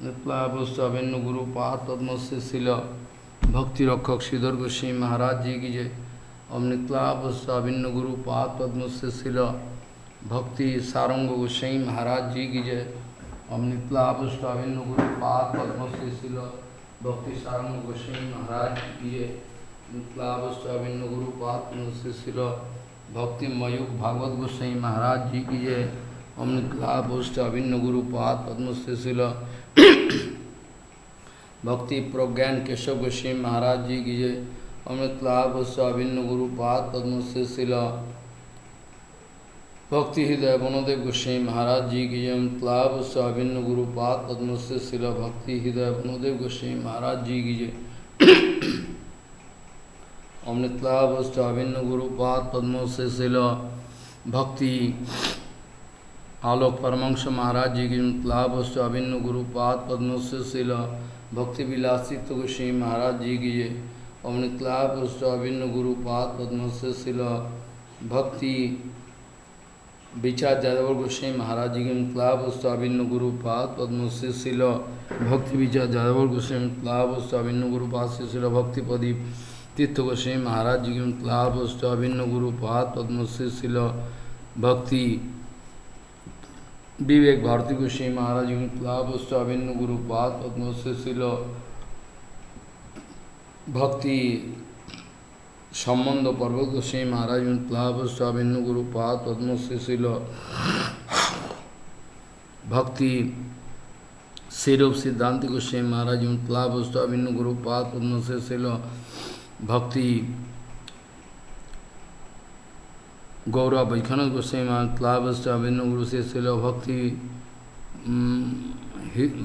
नित्यावस्ताभिन्न गुरु पाद पद्म से शिल भक्ति रक्षक श्रीधर गोस्वामी महाराज जी की जय। ओम नित्यावस्ताभिन्न गुरु पाद पद्म से शिल भक्ति सारंग गोस्वामी महाराज जी की जय। ओम नित्यावस्ताभिन्न गुरु पाद पद्म से शिल भक्ति सारंग गोस्वामी महाराज जी की जय। नित्यावस्ताभिन्न गुरु पाद पद्म से शिल भक्ति मयूख भागवत गोस्वामी महाराज जी की जय। ओम नित्यावस्ताभिन्न गुरु पाद पद्म से शिल भक्ति प्रज्ञान केशव गोस्वामी महाराज जी की जय। ओम नित्यावस्ताभिन्न गुरु पाद पद्म से शिल भक्ति हृदय वनदेव गोस्वामी महाराज जी की जय। ओम नित्यावस्ताभिन्न गुरु पाद पद्म से शिल भक्ति हृदय वनदेव गोस्वामी महाराज जी की जय। ओम नित्यावस्ताभिन्न गुरु पाद पद्म से शिल भक्ति आलोक परमंश महाराज जी की नित्यावस्ताभिन्न गुरु पाद पद्म से शिल भक्ति विलासित गोस्वामी महाराज जी की जय। ओम नित्यावस्ताभिन्न गुरु पाद पद्म से शिल भक्ति विचार यादव गोस्वामी महाराज जी की नित्यावस्ताभिन्न गुरु पाद पद्म से शिल भक्ति विचार यादव गोस्वामी नित्यावस्ताभिन्न गुरु पाद से शिल भक्ति प्रदीप तीर्थ गोस्वामी महाराज जी की नित्यावस्ताभिन्न गुरु पाद पद्म से शिल भक्ति विवेक भारती गोस्वामी महाराज जी की नित्यावस्ताभिन्न गुरु पाद पद्म से शिल भक्ति संबंध पर्वत गोस्वामी महाराज जी की नित्यावस्ताभिन्न गुरु पाद पद्म से शिल भक्ति शेरूप सिद्धांत गोस्वामी महाराज जी की नित्यावस्ताभिन्न गुरु पाद पद्म से शिल भक्ति गौरव वैखनद गोस्वामी महाराज नित्यावस्ताभिन्न गुरु से शिल भक्ति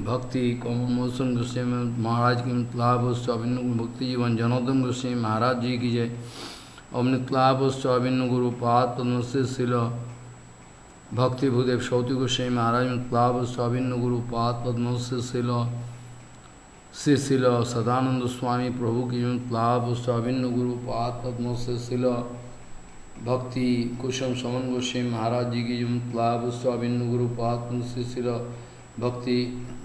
भक्ति कमल मोहन गोस्वामी महाराज की नित्यावस्ताभिन्न गुरु भक्ति जीवन जनार्दन गोस्वामी महाराज जी की जय। ओम नित्यावस्ताभिन्न गुरु पाद पद्म से शिल भक्ति भूदेव सौती गोस्वामी महाराज नित्यावस्ताभिन्न गुरु पाद पद्म से शिल श्री शिल सदानंद स्वामी प्रभु की नित्यावस्ताभिन्न गुरु पाद पद्म से शिल भक्ति कुसुम समन गोस्वामी महाराज जी की नित्यावस्ताभिन्न गुरु पाद पद्म से शिल भक्ति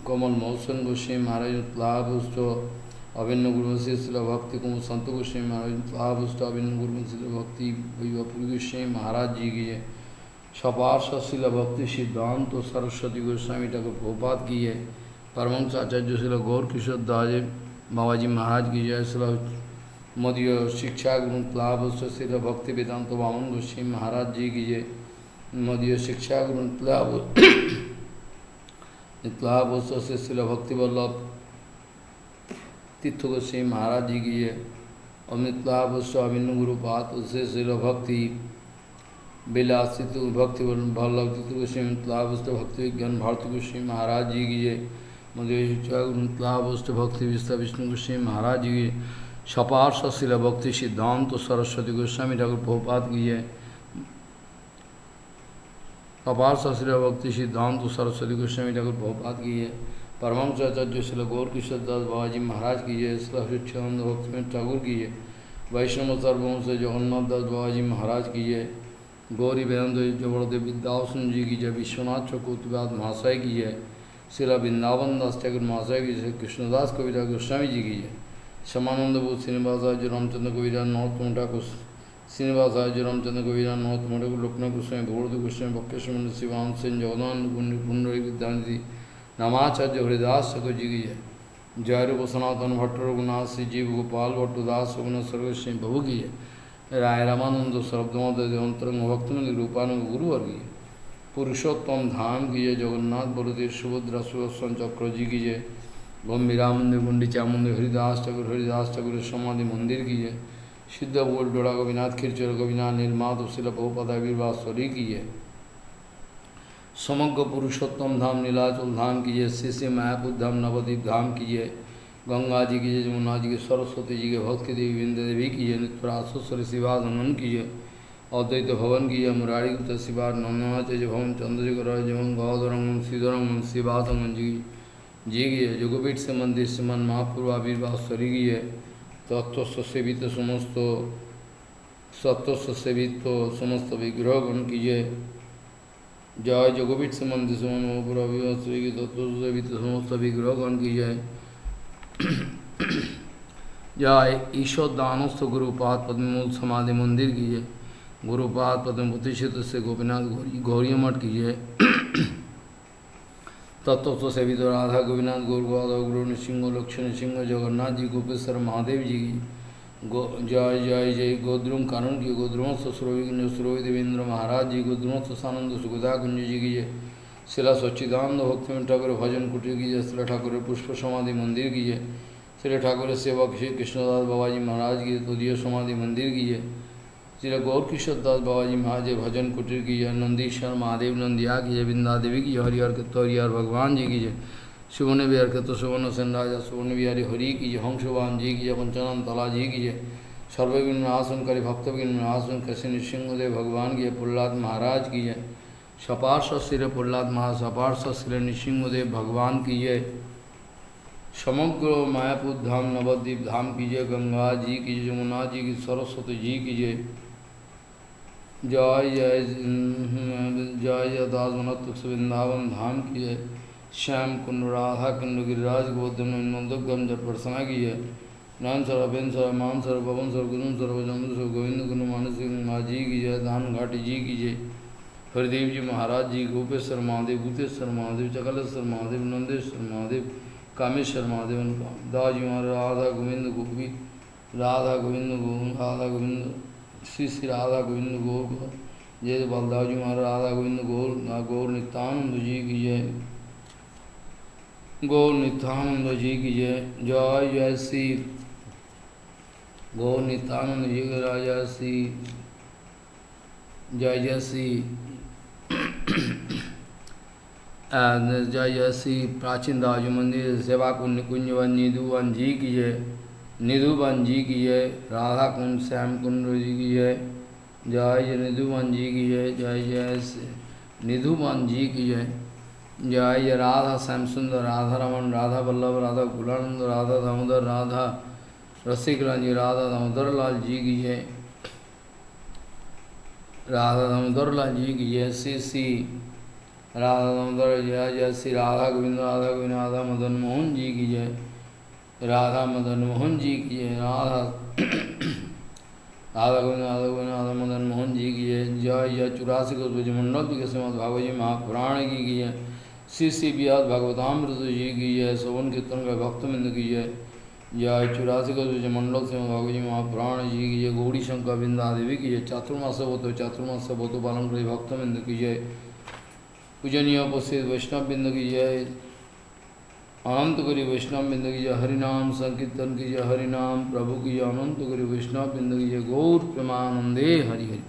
कमल मोहन गोस्वामी महाराज नित्यावस्ताभिन्न गुरु से शिल भक्ति कुमार संत गोस्वामी महाराज नित्यावस्ताभिन्न गुरु से भक्ति वैभवपुरी गोस्वामी महाराज जी की है। सपार्श शिल भक्ति सिद्धांत सरस्वती गोस्वामी ठाकुर प्रभुपाद की है। परमहंस आचार्य शिल गौर किशोर दास बाबा जी महाराज की जय। शिल मदीय शिक्षा गुरु नित्यावस्ता शिल भक्ति वेदांत वामन गोस्वामी महाराज जी की जय। मदीय शिक्षा गुरु नित्यावस्ता से शिल भक्ति वल्लभ तीर्थ गोस्वामी महाराज जी की जय। और नित्यावस्ताभिन्न गुरु पाद से शिल भक्ति विलासित भक्ति वल्लभ तीर्थ गोस्वामी नित्यावस्ता भक्ति विज्ञान भारती गोस्वामी महाराज जी की जय। मदीय शिक्षा गुरु नित्यावस्ता भक्ति विस्तार विष्णु गोस्वामी महाराज जी की सपार्श शिल भक्ति सिद्धांत सरस्वती गोस्वामी ठाकुर प्रभुपाद की जय। अपार शिल भक्ति सिद्धांत सरस्वती गोस्वामी ठाकुर प्रभुपाद की है। परमहंस आचार्य शिल गौर किशोर दास बाबा जी महाराज की जय। शिल शिक्षानंद भक्ति ठाकुर की है। वैष्णव सर्ववंश जगन्नाथ दास बाबा जी महाराज की जय। गौरी वेदांत जबरदेव विद्यासन जी की जय। विश्वनाथ चकोतिवाद महाशय की जय। शिला वृंदावन दास ठाकुर महाशय की जय। कृष्णदास कविराज गोस्वामी जी की जय। समानंद बोध श्रीनिवासाचार्य रामचंद्र कविराज नरोत्तम ठाकुर श्रीनिवासाचार्य रामचंद्र कविराज नरोत्तम ठाकुर लोकनाथ गोस्वामी भगवत गोस्वामी बक्केश्वर शिवान सेन जगदानंद पुंडरी विद्यानिधि नामाचार्य हरिदास ठाकुर जी की जय। जय रूप सनातन भट्ट रघुनाथ श्री जीव गोपाल भट्टदास रघुनाथ सर्वस्वी प्रभु की जय। राय रामानंद शब्दमत अंतरंग भक्तमंद रूपानंद गुरुवर्ग की पुरुषोत्तम धाम की जय। जगन्नाथ बलदेव सुभद्रा सुदर्शन चक्र जी की जय। गंभीरा मंदिर गुंडीचा मंदिर हरिदास ठाकुर समाधि मंदिर की जय। सिद्ध बोल डोड़ा गोविनाथ खिरचर गोविनाथ निर्मात शिल बहुपदा वीरवास्वरी की जय। समग्र पुरुषोत्तम धाम नीलाचल धाम की जय। श्री मायापुर धाम नवदीप धाम की जय। गंगा जी की जय। जमुना जी की सरस्वती जी के भक्ति देवी विंध्य देवी की जय। नित्याश्वरी शिवानंद की जय। अद्वैत भवन की जय। मुरारी गुप्त शिवा नंदनाचार्य भवन चंद्रशेखर जवन गौधरंगन श्रीधरंगन शिवासंगन जी की जय। जोगपीठ से मंदिर श्रीमन महापूर्वा वीरवास्वरी की जय। तत्व सेवित समस्त सत्व सेवित समस्त विग्रहगण की जय। जय जगोवित समन्ति सुमनोपुरभिवस्वी तत्वसवित समस्त विग्रहगण की जय। जय ईश्वर दानस्थ गुरुपाद पद्ममूल समाधि मंदिर की जय। गुरुपाद पद्म प्रतिष्ठित से गोपीनाथ गौरी मठ की जय। तत्व सेवित राधा गोविंद गौर गौरव गुरु नृसिंह लक्ष्मण सिंह जगन्नाथ जी गोपेश्वर महादेव जी की जय जय जय। गोद्रुम कानून की गोद्रुम सुरोहि देवेंद्र महाराज जी गोद्रुम सानंद सुगदा कुंज जी की जय। शिला सच्चिदानंद भक्ति ठाकुर भजन कुटीर की जय। शिला ठाकुर पुष्प समाधि मंदिर की जय। शिला ठाकुर सेवक श्री कृष्णदास बाबा जी महाराज की तृतीय समाधि मंदिर की जय। श्री गौर किशोर दास बाबा जी महाराज भजन कुटीर की जय। नंदीश्वर महादेव नंदिया की जय। वृंदा देवी की हरिहर हरिहर भगवान जी की जय। सुवर्ण विहार के सुवर्ण सेन राजा सुवर्ण विहारी हरि की जय। हंसवान जी की जय। पंचानंद तला जी की जय। सर्वविघ्न नाशन करे भक्तविघ्न नाशन कैसे नृसिंहदेव भगवान की जय। प्रहलाद महाराज की जय। सपार्श श्री प्रहलाद महाराज सपार्श श्री नृसिंहदेव भगवान की जय। समग्र मायापुर धाम नवद्वीप धाम की जय। गंगा जी की जय। यमुना जी की सरस्वती जी की जय। जय जय जय जय दास वनत्व वृंदावन धाम की जय। श्याम कुंड राधा कुंड गिरिराज गोवर्धन जट प्रसना की जय। नाम सर अभेन सर मान सर पवन sir गुरुम sir वजम sir Govind Guru मानस गंगा जी की जय। धान घाटी जी की जय। हरिदेव जी महाराज जी गोपेश्वर महादेव भूतेश्वर महादेव चकलेश्वर महादेव नंदेश्वर महादेव कामेश्वर महादेव दास जी महाराज राधा गोविंद गोपी राधा गोविंद गोविंद राधा गोविंद श्री श्री राधा गोविंद गौर जय। बलदाव जी महाराज राधा गोविंद गौर गौर नित्यानंद जी की जय। गौर नित्यानंद जी की जय। जय जय श्री गौर नित्यानंद जी के राजा श्री जय जय श्री जय जय श्री प्राचीन दास मंदिर सेवा कुंज कुंजवन निधुवन जी की जय। निधुवन जी की जय। राधा कुंड श्याम कुंड जी की जय। जय जय निधुवन जी की जय। जय जय निधुवन जी की जय। जय जय राधा श्याम सुंदर राधा रमन राधा वल्लभ राधा गुलानंद राधा दामोदर राधा रसिकलाल जी राधा दामोदर लाल जी की जय। राधा दामोदर लाल जी की जय। श्री श्री राधा दामोदर जय जय श्री राधा गोविंद राधा मदन मोहन जी की जय। राधा मदन मोहन जी की जय। राधा राधा गोविंद राधा मदन मोहन जी की जय। जय जय 84 को मंडल के श्रीमद भागवत जी महापुराण की जय। श्री श्री ब्रिहद भागवतामृत जी की जय। शोभन कीर्तन का भक्तबिंद की जय। जय 84 को मंडल श्रीमद भागवत जी महापुराण जी की जय। गौरी शंकर वृंदा देवी की जय। चातुर्मास व्रत पालन करे भक्तबिंद की जय। पूजनीय उपस्थित वैष्णव बिंद की जय। अनंत करी वैष्णव बिंद की जय। हरिनाम संकीर्तन की जय। हरिनाम प्रभु की जय। अनंत करी वैष्णव बिंद की जय। गौर प्रेमानंदे हरि हरि।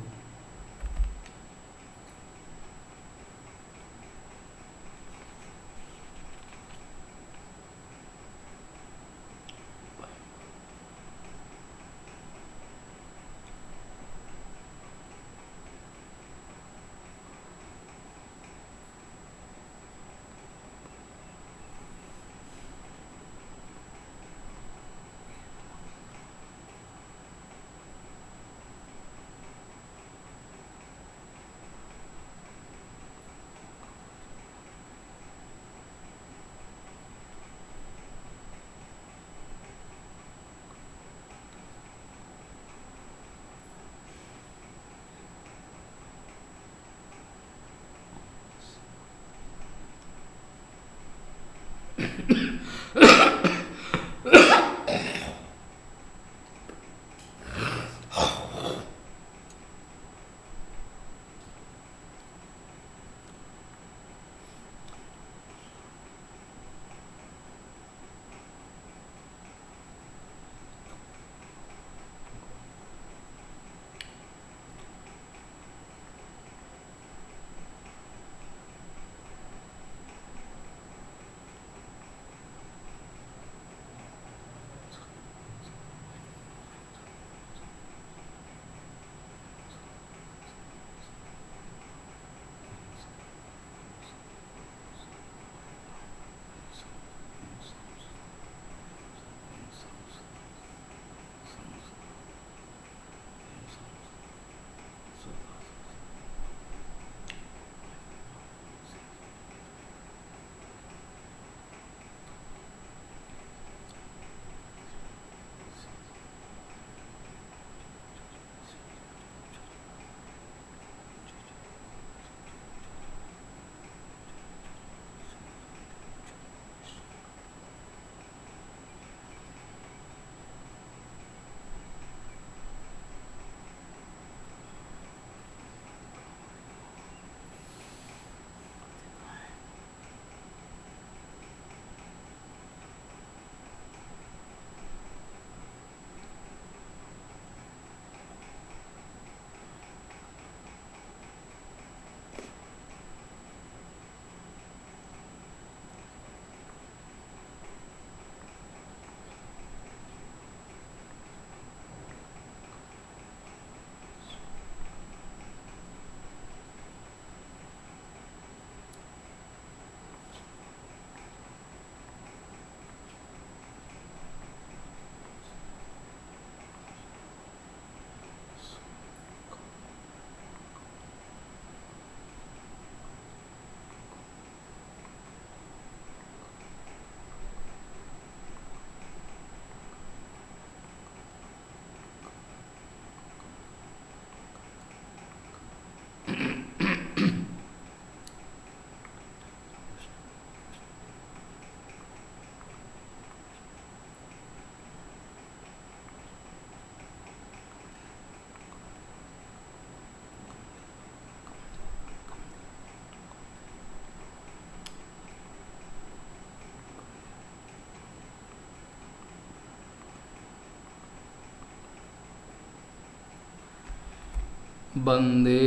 वंदे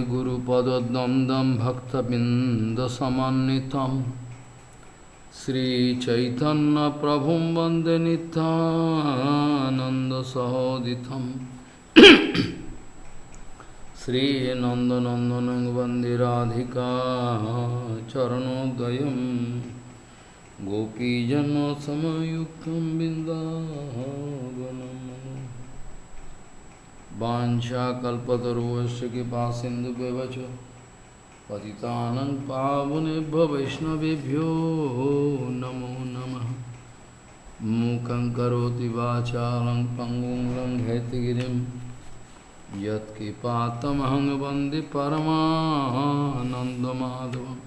गुरुपद्वंदं भक्तबिंदसमन्वितं श्रीचैतन्यप्रभुं वन्दे नित्यानन्दसहोदितं श्रीनन्दनन्दनं वन्दे राधिका चरणोदयं गोपीजनसमयुक्तं बिन्दावनं वाञ्छाकल्पतरुश्च कृपासिन्धुभ्यश्च पतितानं पावनेभ्यो वैष्णवेभ्यो नमो नमः। मूकं करोति वाचालं पङ्गुं लङ्घयतिगिरिं यत्कृपातमहं वन्दे परमानन्दमाधवं।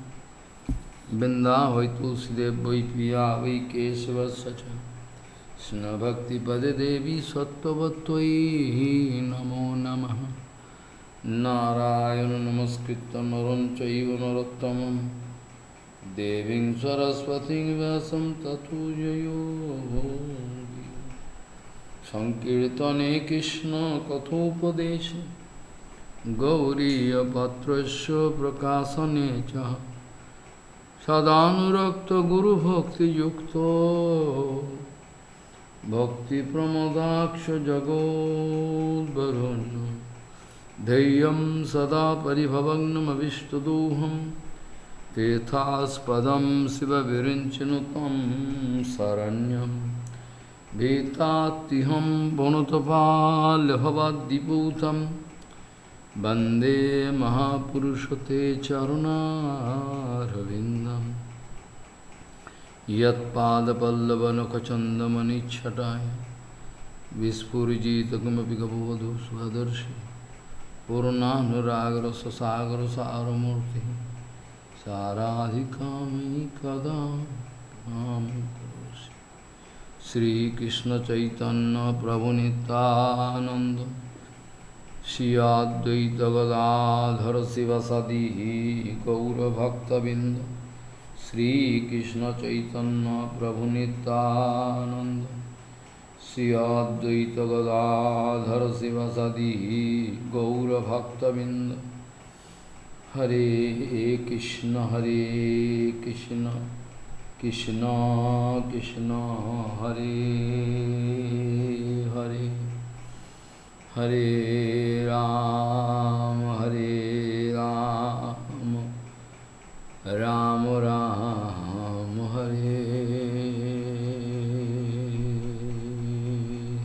वृन्दावै तुलसीदेव वै पिया वै केशवस्य च कृष्णभक्तिपदे देवी सत्त्ववत्त्वयि नमो नमः। नारायण नमस्कृत्य नरं चैव नरोत्तमं देवीं सरस्वतीं व्यासं ततो जयो संकीर्तने कृष्ण कथोपदेशे गौरीयपत्रस्य प्रकाशने च सदानुरक्त गुरुभक्तियुक्तो भक्तिप्रमोदाक्ष जगोद्वरुण्य धैर्यं सदा परिभवग्नमविष्टदोहं तीर्थास्पदं शिवविरिञ्चिनुतं शरण्यं भीतात्तिहं वनुतपाल्यभवाद्दिपूतं वन्दे महापुरुषते चरुणारविन्दम् यत्पादपल्लवनखचन्दमनिच्छटाय विस्फुरिजित किमपि गपवधू स्वदर्शि पूर्णानुरागरससागरसारमूर्तिः साराधिकामयि कदा मां करोषि। श्रीकृष्णचैतन्यप्रभुनितानन्द श्री अद्वैत गदाधर शिवसदि गौरभक्तबिंद श्रीकृष्ण चैतन्य प्रभु नित्यानंद श्री अद्वैत गदाधर शिवसदि गौरभक्तबिंद। हरे कृष्ण कृष्ण कृष्ण हरे हरे हरे राम राम राम हरे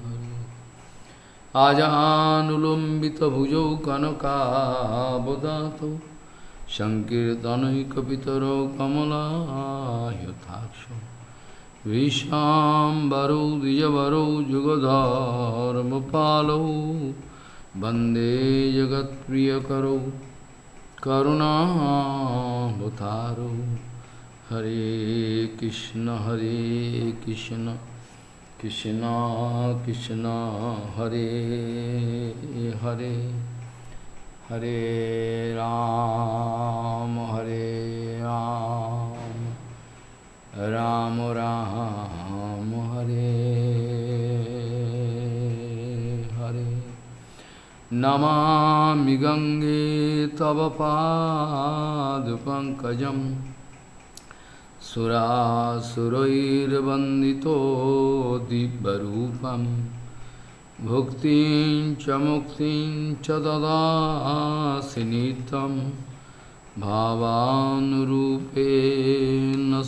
हरे। आजानुलंबित भुजौ कनकावदातौ संकीर्तनैकपितरौ कमलायताक्षौ विशाम्बरौ द्विजवरौ जुगधर्मपालौ वन्दे जगत्प्रियकरौ करुणावतारौ। हरे कृष्ण कृष्ण कृष्ण हरे हरे हरे राम राम राम हरे हरे। नमामि गंगे तव पादपङ्कजं सुरासुरैर्वन्दितो दिव्यरूपं भुक्तिं च मुक्तिं च ददासि नित्यं भावानुरूपेण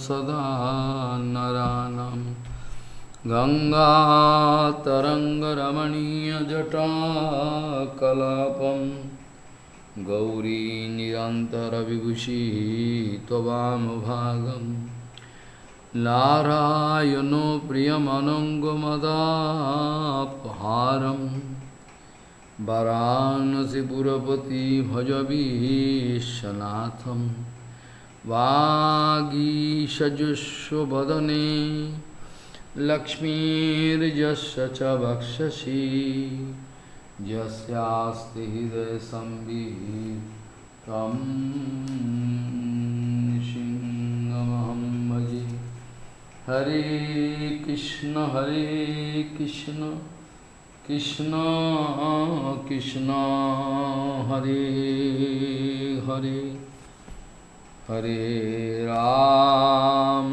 सदा नराणां। गंगातरङ्गरमणीयजटाकलापं गौरी निरन्तरविभूषी त्ववामभागं नारायणो प्रियमनङ्गमदापहारं वाराणसीपुरपति भजवीशनाथं वागीशजुष्वदने लक्ष्मीर्यस्य च वक्षसि यस्यास्ति हृदयसंवित् सिंहमहं भजे। हरे Krishna Krishna Krishna Hare Hare Hare Ram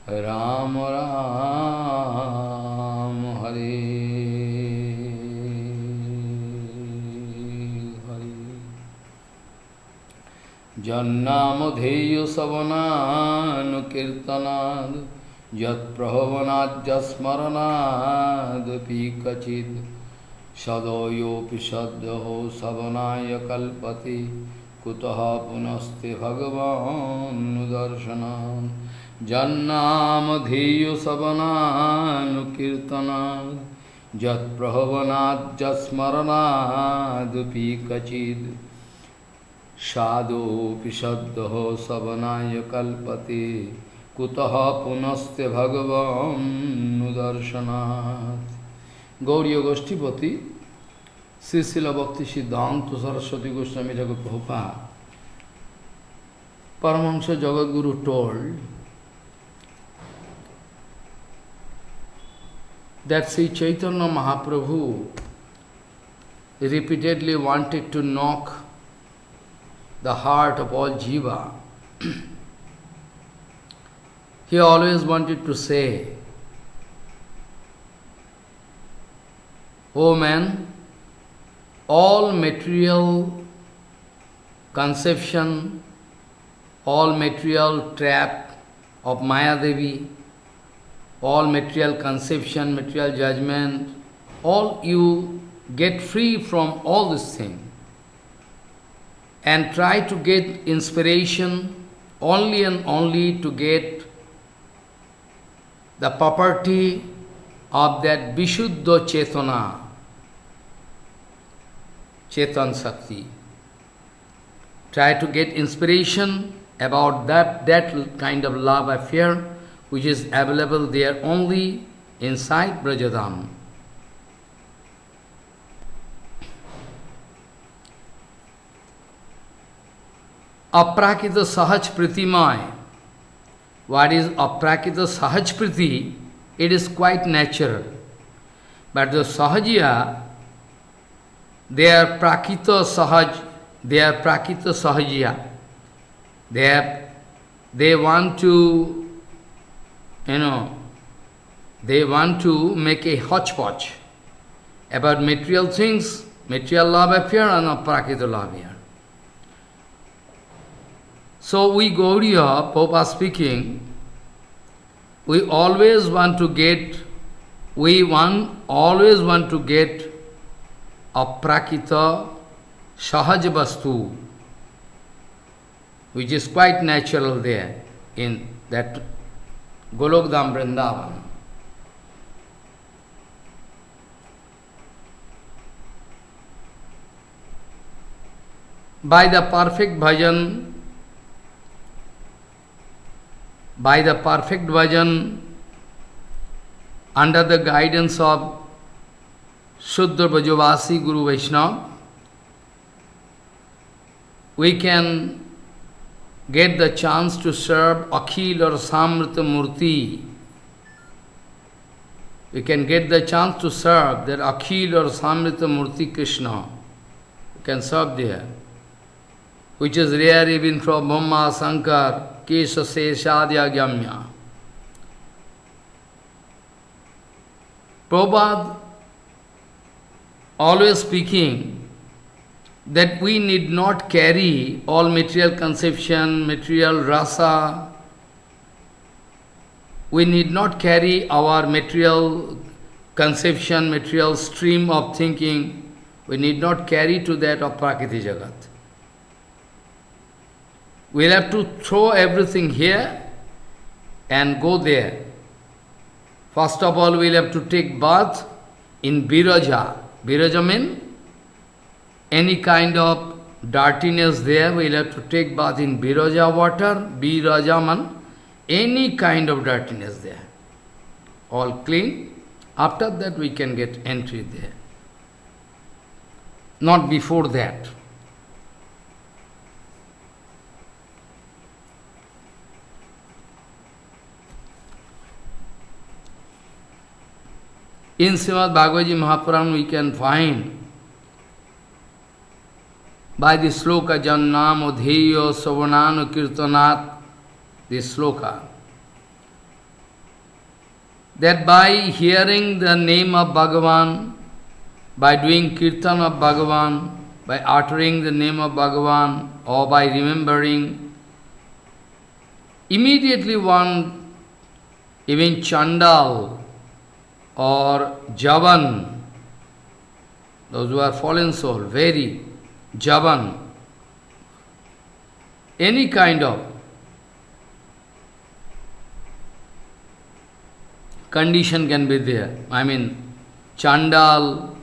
Ram Ram Hare Hare Jannamadheyo Savananu Kirtanad Yat Prahavanad Jasmaranad Pikachid Sadoyo Pisadho Savanaya Kalpati Kutaha Punaste Bhagavan Darshanan Jannamadheyo Savananu Kirtanad Yat Prahavanad Jasmaranad Pikachid Sadhu Pisadho Savanaya Kalpati Kutaha Punaste Bhagavan Darshanat. Gauriya Goshtipati, Srila Bhakti Siddhanta Saraswati Goswami Thakur Prabhupada, Paramahamsa Jagadguru told that Sri Chaitanya Mahaprabhu repeatedly wanted to knock the heart of all jiva. He always wanted to say, "O man, all material conception, all material trap of Maya Devi, all material conception, material judgment, all you get free from all this thing and try to get inspiration only and only to get the property of that Vishuddha Chetana, Chetan Sakti. Try to get inspiration about that kind of love affair which is available there only inside Brajadam. Aprakita Sahaj Pritimai. What is Aprakita Sahaj Priti? It is quite natural. But the Sahajya, they are Prakita Sahaj, they are Prakita Sahajya. They want to, they want to make a hodgepodge about material things, material love affair and Aprakita love here. So we Gauriya, Prabhupada speaking, we always want to get Aprakita Sahaj Vastu, which is quite natural there in that Golokdam Vrindavan. By the perfect bhajan, under the guidance of Shuddha Brajavasi Guru Vaishnava, we can get the chance to serve Akhil or Samrita Murti. We can get the chance to serve that Akhil or Samrita Murti Krishna. We can serve there, which is rare even from Brahma, Sankar, Kesha Seshadya Gyamya. Prabhupada always speaking that we need not carry all material conception, material rasa. We need not carry our material conception, material stream of thinking. We need not carry to that of Prakriti Jagat. We'll have to throw everything here and go there. First of all, we'll have to take bath in Viraja. Viraja means any kind of dirtiness there, we'll have to take bath in Viraja water. Viraja means any kind of dirtiness there. All clean. After that, we can get entry there. Not before that. In Srimad Bhagavad Gita Mahapuran we can find by the sloka Jannam Odheyo Savanano Kirtanat, this sloka, that by hearing the name of Bhagavan, by doing kirtan of Bhagavan, by uttering the name of Bhagavan, or by remembering, immediately one, even Chandal or Javan, those who are fallen soul, very Javan, any kind of condition can be there. I mean, Chandal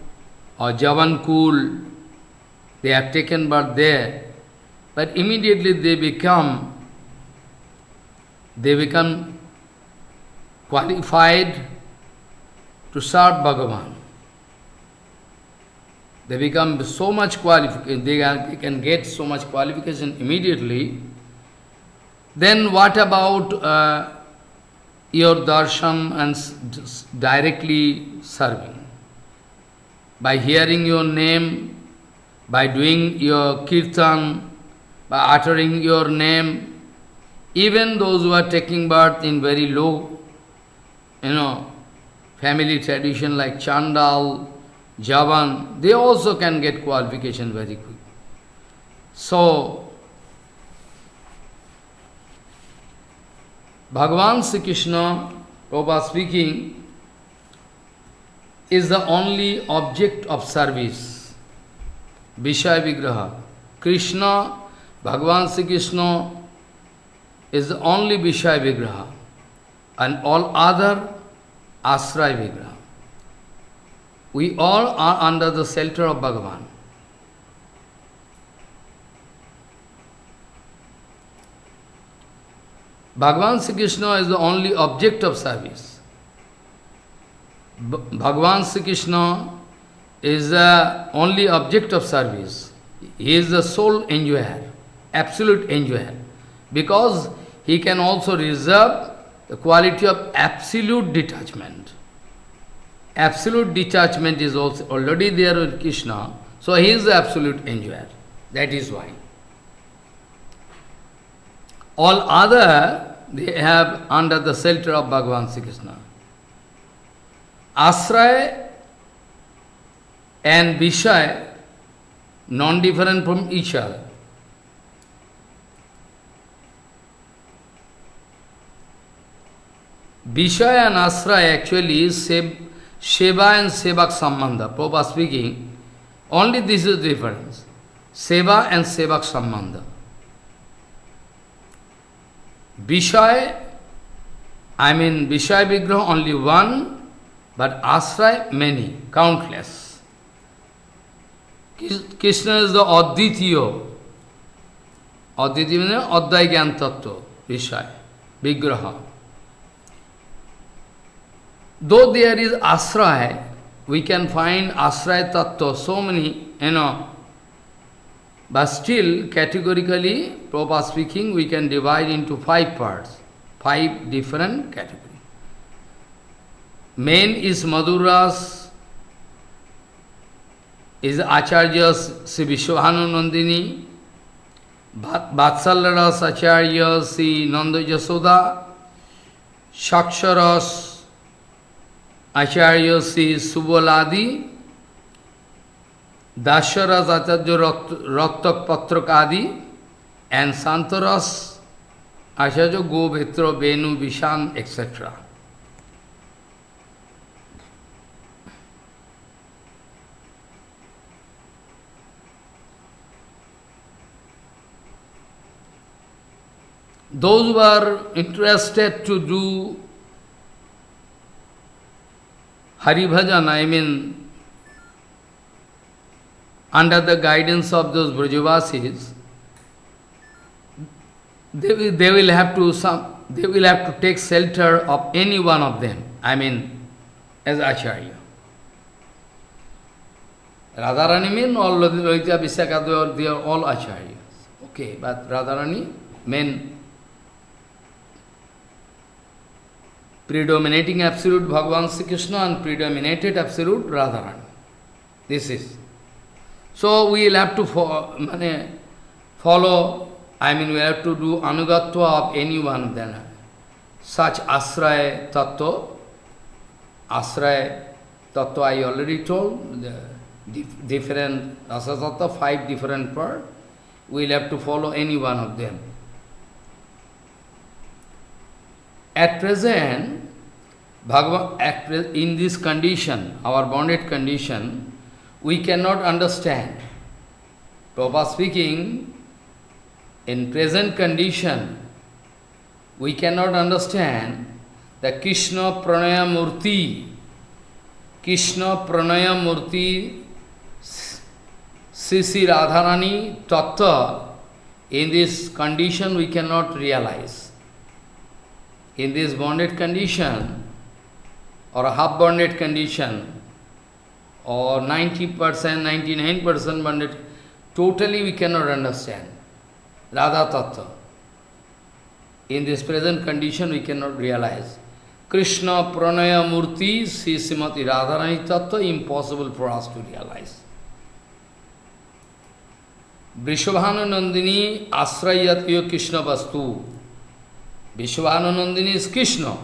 or Javankul, they have taken birth there, but immediately they become qualified to serve Bhagavan. They become so much qualified, they can get so much qualification immediately. Then what about your darshan and directly serving? By hearing your name, by doing your kirtan, by uttering your name, even those who are taking birth in very low, family tradition like Chandal, Javan, they also can get qualification very quick. So, Bhagavan Sri Krishna, Prabhupada speaking, is the only object of service. Vishaya Vigraha. Krishna, Bhagavan Sri Krishna is the only Vishaya Vigraha, and all other Asraya Vigraha. We all are under the shelter of Bhagavan. Bhagavan Sri Krishna is the only object of service. Bhagavan Sri Krishna is the only object of service. He is the sole enjoyer, absolute enjoyer, because he can also reserve the quality of absolute detachment. Absolute detachment is also already there with Krishna, so he is the absolute enjoyer. That is why. All other, they have under the shelter of Bhagavan Sri Krishna. Asraya and Vishaya, non-different from each other. Vishaya and Asraya actually is Seva and Sevak Sambandha. Prabhupada speaking, only this is the difference. Seva and Sevak Sambandha. Vishaya, Vishaya Vigraha only one, but Asraya many, countless. Krishna is the Advitiya. Advitiya means Advai Gyan Tattva, Vishaya, Vigraha. Though there is Asraya, we can find Asraya Tattva, so many, but still, categorically, Prabhupada speaking, we can divide into 5 parts, 5 different categories. Main is Madhuras, is Acharya Sri Vishwabhanu Nandini, Vatsalyaras Acharya Sri Nanda Yasoda, Shaksharas Acharya Sri Subbaladi, Dasharas Acharya Raktak Patrakadi, and Santaras Acharya Govitra Venu Vishan, etc. Those who are interested to do Hari Bhajan, under the guidance of those Brajavasis, they will have to take shelter of any one of them, as Acharya. Radharani means all Lalita Visakha, they are all Acharyas. Okay, but Radharani, main predominating absolute Bhagavan Sri Krishna and predominated absolute Radharani. This is. So we will have to follow, we have to do anugatva of any one of them. Such Asraya Tattva, I already told, the different Rasa Tattva, 5 different parts. We will have to follow any one of them. At present, in this condition, our bonded condition, we cannot understand. Prabhupada speaking, in present condition, we cannot understand the Krishna Pranaya Murti, Sisi Radharani Tattva. In this condition, we cannot realize. In this bonded condition, or a half-bonded condition, or 90%, 99% bonded, totally we cannot understand Radha Tattva. In this present condition, we cannot realize. Krishna Pranaya Murti, Sri Srimati Radharani Tattva, impossible for us to realize. Vrishabhanu Nandini Asrayatyo Krishna Vastu. Vrishabhanu Nandini is Krishna,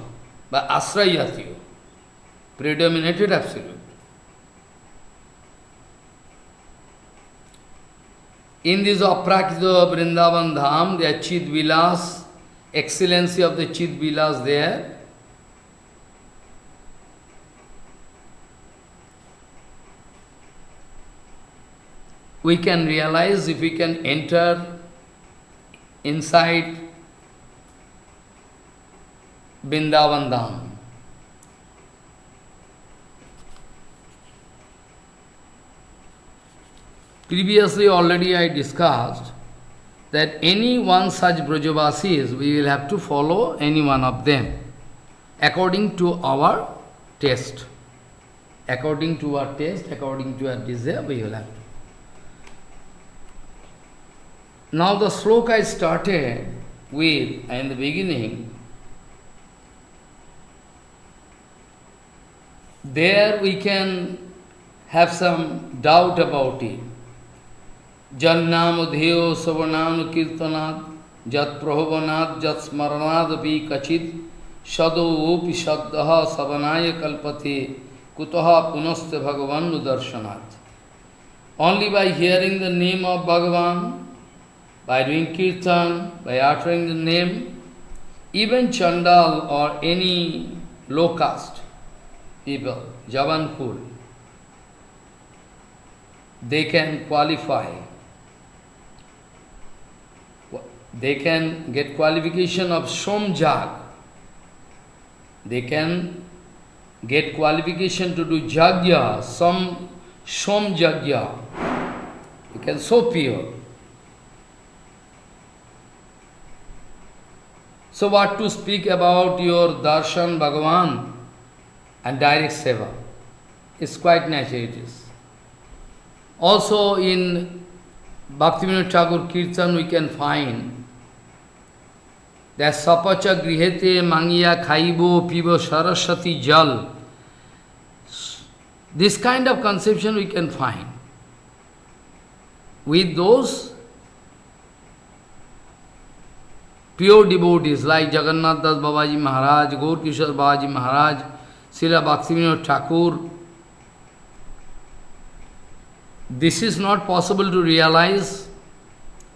but Asrayatyo, predominated absolute. In this Aprakita Vrindavan Dham, there Chid Vilas, excellency of the Chid Vilas there. We can realize if we can enter inside Vrindavan Dham. Previously already I discussed that any one such Brajavasis, we will have to follow any one of them according to our taste. According to our taste, according to our desire, we will have to. Now the sloka I started with in the beginning, there we can have some doubt about it. Jannam udheyo savanam kirtanat jat prabhavanat jat smaranat api kachit shado upi shaddaha savanaya kalpate kutaha punaste bhagavan darshanat. Only by hearing the name of Bhagavan, by doing kirtan, by uttering the name, even Chandal or any low caste people, Javankur, they can qualify. They can get qualification of Somjag. They can get qualification to do Jagya, some Somjagya. You can so pure. So what to speak about your darshan Bhagavan and direct seva? It's quite natural it is. Also in Bhaktivinoda Thakur Kirtan we can find that sapacha grihete mangiya khaibo pibo saraswati jal. This kind of conception we can find. With those pure devotees like Jagannath Das Babaji Maharaj, Gaur Kishore Babaji Maharaj, Srila Bhaktivinoda Thakur, this is not possible to realize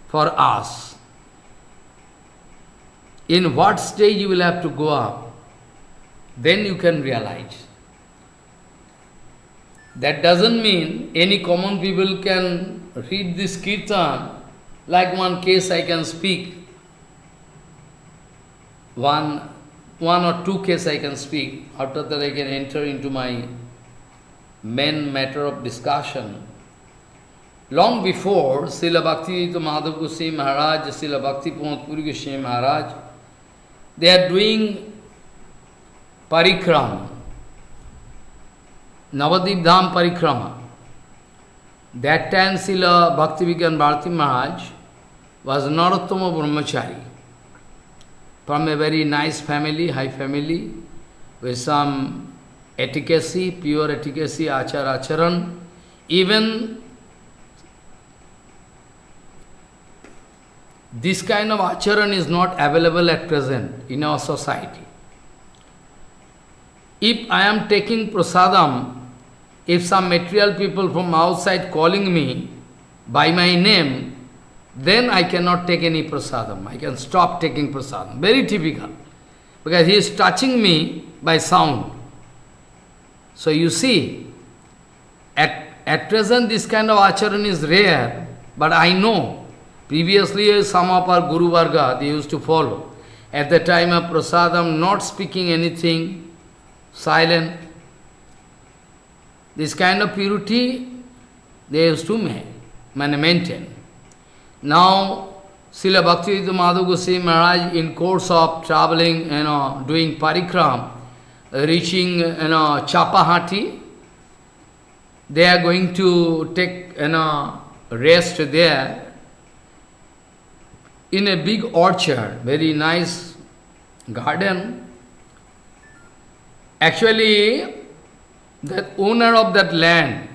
for us. In what stage you will have to go up, then you can realize. That doesn't mean any common people can read this kirtan. Like one case I can speak. One or two cases I can speak. After that I can enter into my main matter of discussion. Long before, Srila Bhakti Madhav Goswami Maharaj, Srila Bhakti Pramod Puri Goswami Maharaj, they are doing parikram, Navadip Dham parikrama. That time Srila Bhakti Vigyan Bharati Maharaj was Narottama Brahmachari, from a very nice family, high family, with some etiquette, pure etiquette, acharan. Even this kind of acharan is not available at present in our society. If I am taking prasadam, if some material people from outside calling me by my name, then I cannot take any prasadam. I can stop taking prasadam. Very typical. Because he is touching me by sound. So you see, at present this kind of acharan is rare, but I know, previously some of our Guru Varga, they used to follow. At the time of prasadam, not speaking anything, silent. This kind of purity, they used to maintain. Now, Srila Bhaktivedanta Madhav Goswami Maharaj, in course of traveling, doing parikram, reaching, Chapahati, they are going to take, rest there in a big orchard, very nice garden. Actually, the owner of that land,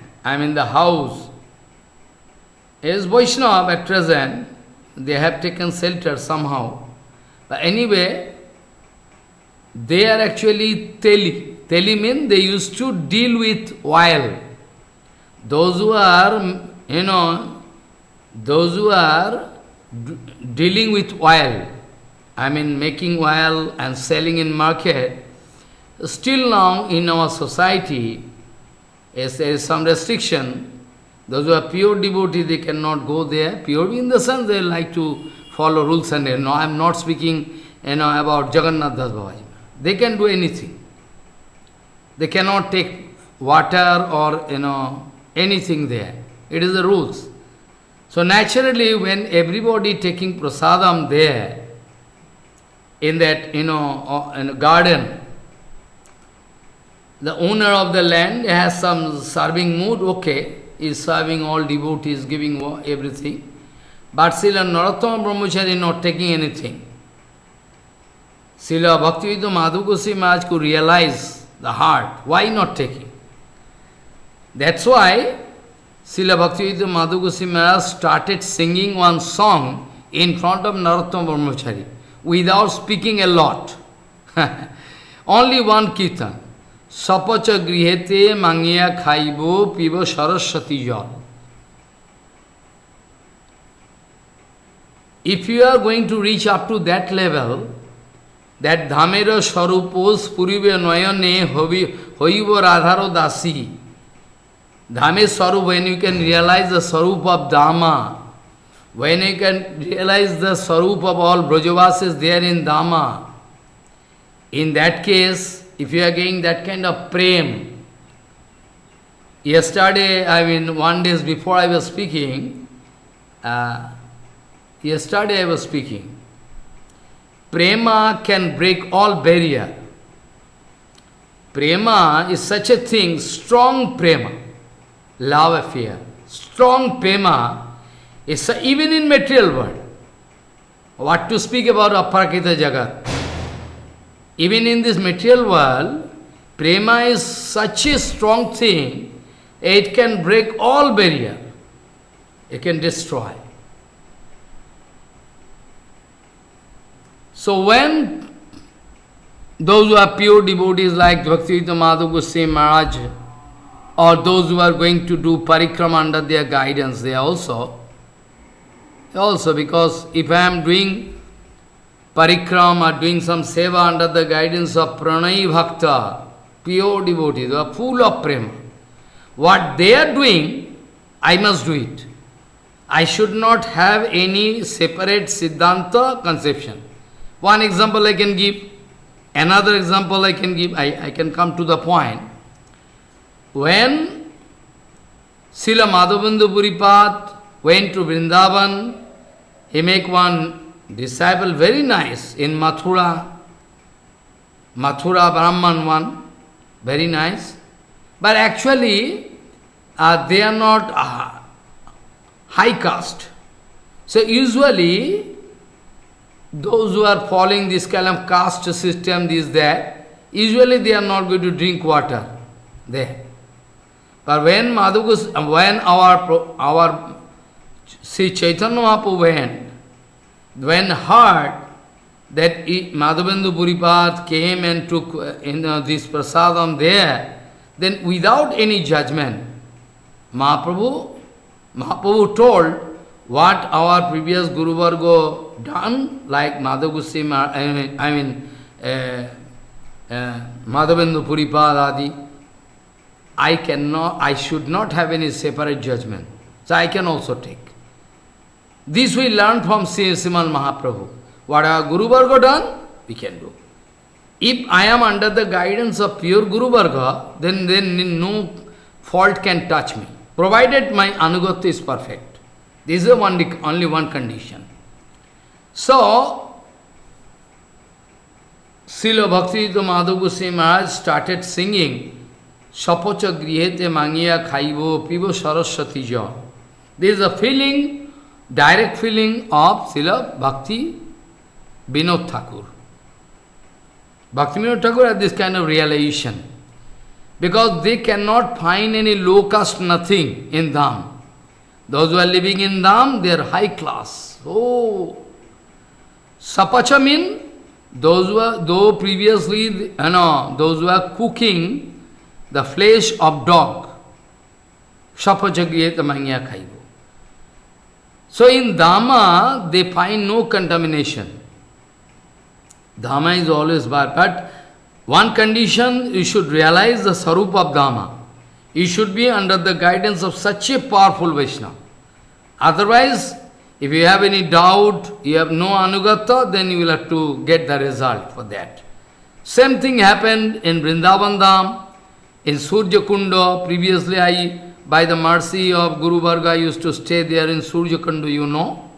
the house, is Vaishnava at present. They have taken shelter somehow. But anyway, they are actually teli. Teli means they used to deal with oil. Those who are, dealing with oil, making oil and selling in market, still now in our society, as there is some restriction, those who are pure devotees, they cannot go there. Pure in the sense they like to follow rules and no, I am not speaking about Jagannath Das Babaji. They can do anything. They cannot take water or anything there. It is the rules. So naturally, when everybody taking prasadam there, in that in a garden, the owner of the land has some serving mood, okay, is serving all devotees, giving everything. But Srila Narottama Brahmachari is not taking anything. Srila Bhaktivedanta Madhav Goswami Maharaj could realize the heart. Why not taking? That's why Srila Bhaktivedanta Madhav Goswami Maharaj started singing one song in front of Narottama Brahmachari without speaking a lot. Only one kirtan. Sapacha grihete mangiya khaibo pibo saraswati jal. If you are going to reach up to that level, that dhamera sarupos puribe noyane hoibo radharo dasi. Dhame sarup, when you can realize the sarup of Dhamma, when you can realize the sarup of all Brajavasis there in Dhamma, in that case, if you are getting that kind of prem, yesterday, one day before I was speaking, prema can break all barrier. Prema is such a thing, strong prema, love affair. Strong prema is even in material world. What to speak about Aparakita Jagat? Even in this material world, prema is such a strong thing, it can break all barrier. It can destroy. So when those who are pure devotees like Bhaktivedanta Madhav Goswami Maharaj, or those who are going to do parikrama under their guidance, they also, because if I am doing parikrama or doing some seva under the guidance of pranay bhakta, pure devotees, who are full of prema, what they are doing, I must do it. I should not have any separate Siddhanta conception. One example I can give, another example I can give, I can come to the point. When Srila Madhavendra Puripad went to Vrindavan, he make one disciple very nice in Mathura Brahman one, very nice. But actually, they are not high caste. So usually, those who are following this kind of caste system, this, that, usually they are not going to drink water there. But when when our Sri Chaitanya Mahaprabhu when heard that Madhavendu Puripad came and took this prasadam there, then without any judgment, Mahaprabhu told what our previous Guru Varga done, like Madhav Goswami, Madhavendu Puripad Adi. I should not have any separate judgment. So I can also take. This we learn from Sriman Mahaprabhu. What our Guru Varga done, we can do. If I am under the guidance of pure Guru Varga, then no fault can touch me, provided my Anugatya is perfect. This is only one condition. So, Srila Bhaktivedanta Madhav Goswami Maharaj started singing Sapocha grihete mangiya khaibo pibo saraswati ja. There is a feeling, direct feeling of Srila Bhakti Vinod Thakur. Bhakti Vinod Thakur had this kind of realization. Because they cannot find any low caste nothing in Dham. Those who are living in Dham, they are high class. Oh, Sapacha means those who are, those who are cooking the flesh of dog. Sapacha griheta mangya khaibo. So in Dhamma, they find no contamination. Dhamma is always bad, but one condition, you should realize the Sarup of Dhamma. You should be under the guidance of such a powerful Vaishnava. Otherwise, if you have any doubt, you have no Anugatya, then you will have to get the result for that. Same thing happened in Vrindavan Dham, in Surya Kunda. Previously, by the mercy of Guru Varga, I used to stay there in Surya Kunda, you know.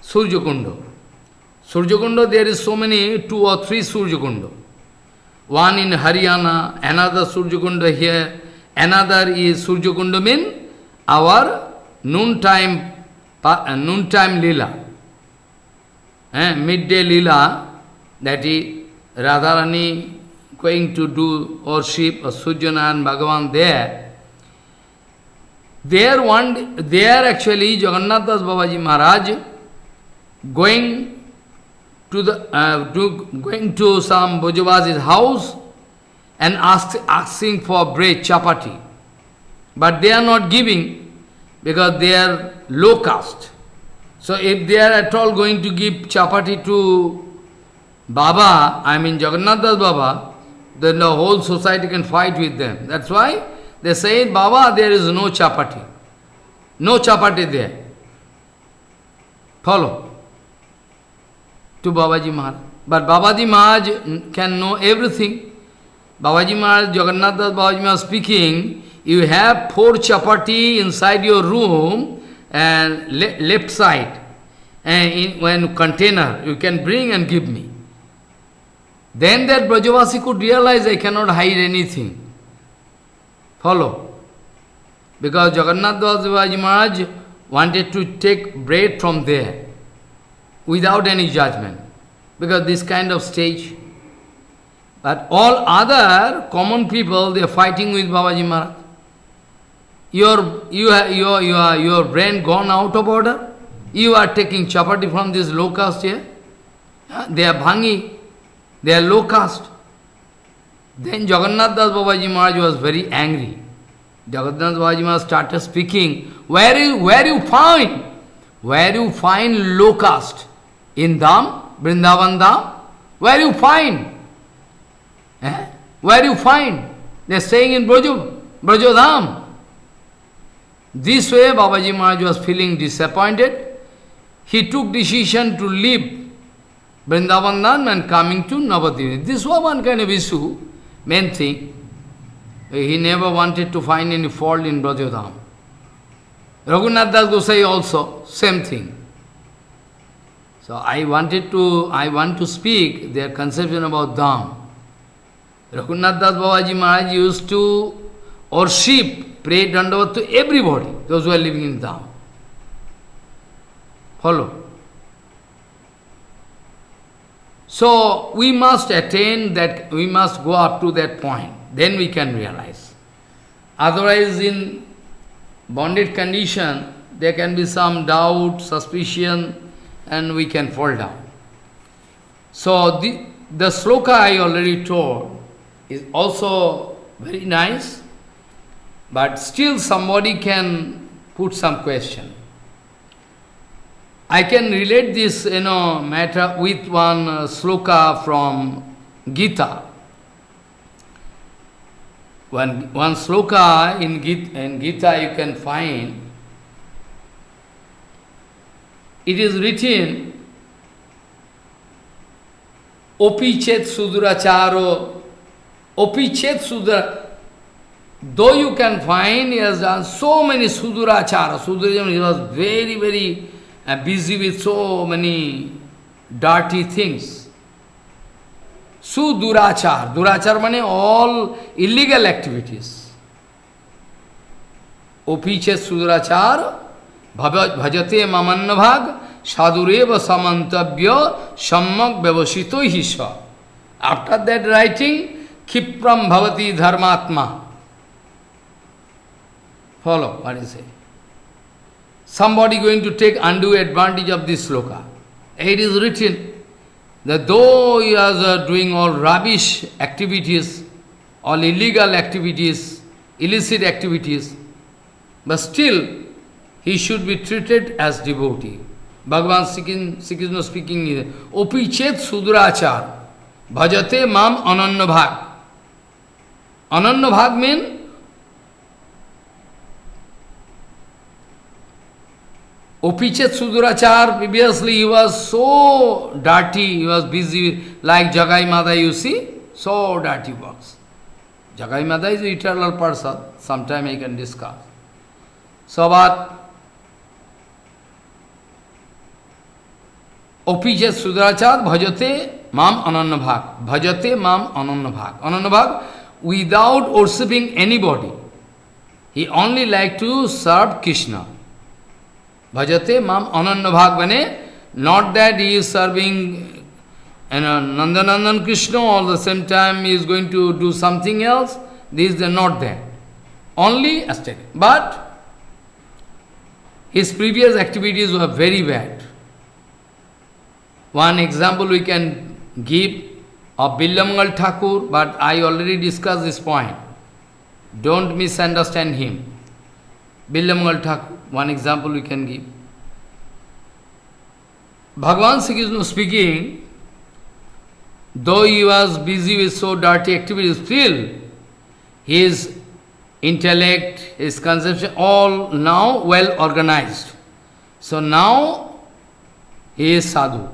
Surya Kunda. Surya Kunda, there is so many, 2 or 3 Surya Kunda. One in Haryana, another Surya Kunda here, another is Surya Kunda means our noontime lila. Midday lila, that is Radharani going to do worship of Surjanayan Bhagavan there. There actually Jagannath Das Babaji Maharaj going to some Bojavazi's house and asking for bread, chapati. But they are not giving because they are low caste. So if they are at all going to give chapati to Baba, I mean Jagannath Das Baba, then the whole society can fight with them. That's why they say, Baba, there is no chapati. No chapati there. Follow. To Babaji Maharaj. But Babaji Maharaj can know everything. Babaji Maharaj, Jagannath Das Babaji Maharaj speaking, you have 4 chapati inside your room and left side. And in one container, you can bring and give me. Then that Brajavasi could realize I cannot hide anything. Follow. Because Jagannath Das Babaji Maharaj wanted to take bread from there without any judgment. Because this kind of stage. But all other common people, they are fighting with Babaji Maharaj. Your brain gone out of order. You are taking chapati from this low caste here. They are bhangi. They are low caste. Then Jagannath Das Babaji Maharaj was very angry. Jagannath Das Babaji Maharaj started speaking, where you find low caste? In Dham, Vrindavan Dham? Where you find? Where you find? They are staying in Brajo Dham. This way Babaji Maharaj was feeling disappointed. He took decision to leave Vrindavan Dham and coming to Navadvip. This was one kind of issue, main thing. He never wanted to find any fault in Brajo Dham. Raghunath Das Gosai also, same thing. So I want to speak their conception about Dham. Raghunath Das Babaji Maharaj used to worship, pray dandavat to everybody, those who are living in Dham. Follow. So we must attain that, we must go up to that point, then we can realize. Otherwise in bonded condition, there can be some doubt, suspicion, and we can fall down. So the sloka I already told is also very nice, but still somebody can put some question. I can relate this, matter with one sloka from Gita. One sloka in Gita you can find. It is written, Opi chet suduracharo, Opi chet sudura. Though you can find he has done so many sudurachara, Sudurachara, he was very, very busy with so many dirty things. Sudurachar, durachar means all illegal activities. Opi chet sudurachar, bhajate mamanna bhag, sadureva samantabhya sammak vyavasito hisva. After that writing, Khipram bhavati dharmatma. Follow what is it? Somebody going to take undue advantage of this sloka. It is written that though he is doing all rubbish activities, all illegal activities, illicit activities, but still he should be treated as devotee. Bhagavan Sri Krishna speaking is, Opi chet sudurachar, bhajate mam ananya bhag. Ananya bhag means Opichet Sudurachar, previously he was so dirty, he was busy like Jagai Mada, you see, so dirty works. Jagai Mada is an eternal person, sometime I can discuss. So, but Opichet Sudurachar, bhajate mam ananya bhag. Bhajate mam ananya bhag. Ananya bhag, without worshipping anybody. He only like to serve Krishna. Bhajate mam ananya bhag bane, not that he is serving Nandanandan Krishna, all the same time he is going to do something else. This is not that. Only aesthetic. But his previous activities were very bad. One example we can give of Billamangal Thakur, but I already discussed this point. Don't misunderstand him. Billamangal Thakur, one example we can give. Bhagavan Sri Krishna speaking, though he was busy with so dirty activities, still his intellect, his conception, all now well organized. So now he is sadhu.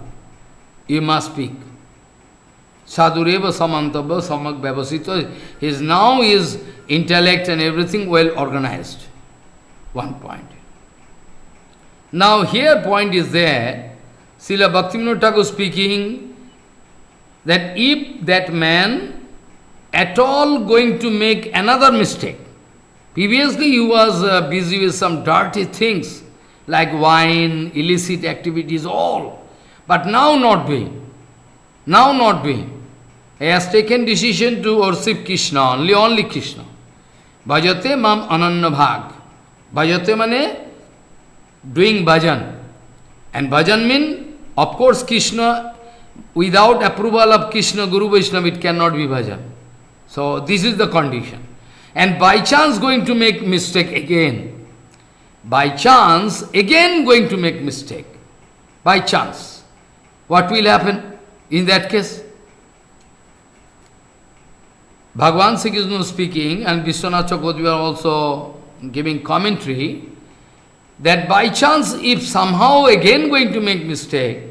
He must speak. Sadhureva samantabha samak vyavasito. His now his intellect and everything well organized. One point. Now here point is there, Srila Bhaktivinoda Thakur speaking, that if that man at all going to make another mistake, previously he was busy with some dirty things, like wine, illicit activities, all, but now not doing. Now not doing. He has taken decision to worship Krishna, only Krishna. Bhajate mam ananya bhag. Bhajate mane doing bhajan. And bhajan mean, of course, Krishna, without approval of Krishna, Guru Vaishnava, it cannot be bhajan. So this is the condition. And by chance going to make mistake again. By chance, again going to make mistake. By chance. What will happen in that case? Bhagavan Sri Krishna speaking, and Vishwanath Chakravarti also giving commentary, that by chance, if somehow again going to make mistake,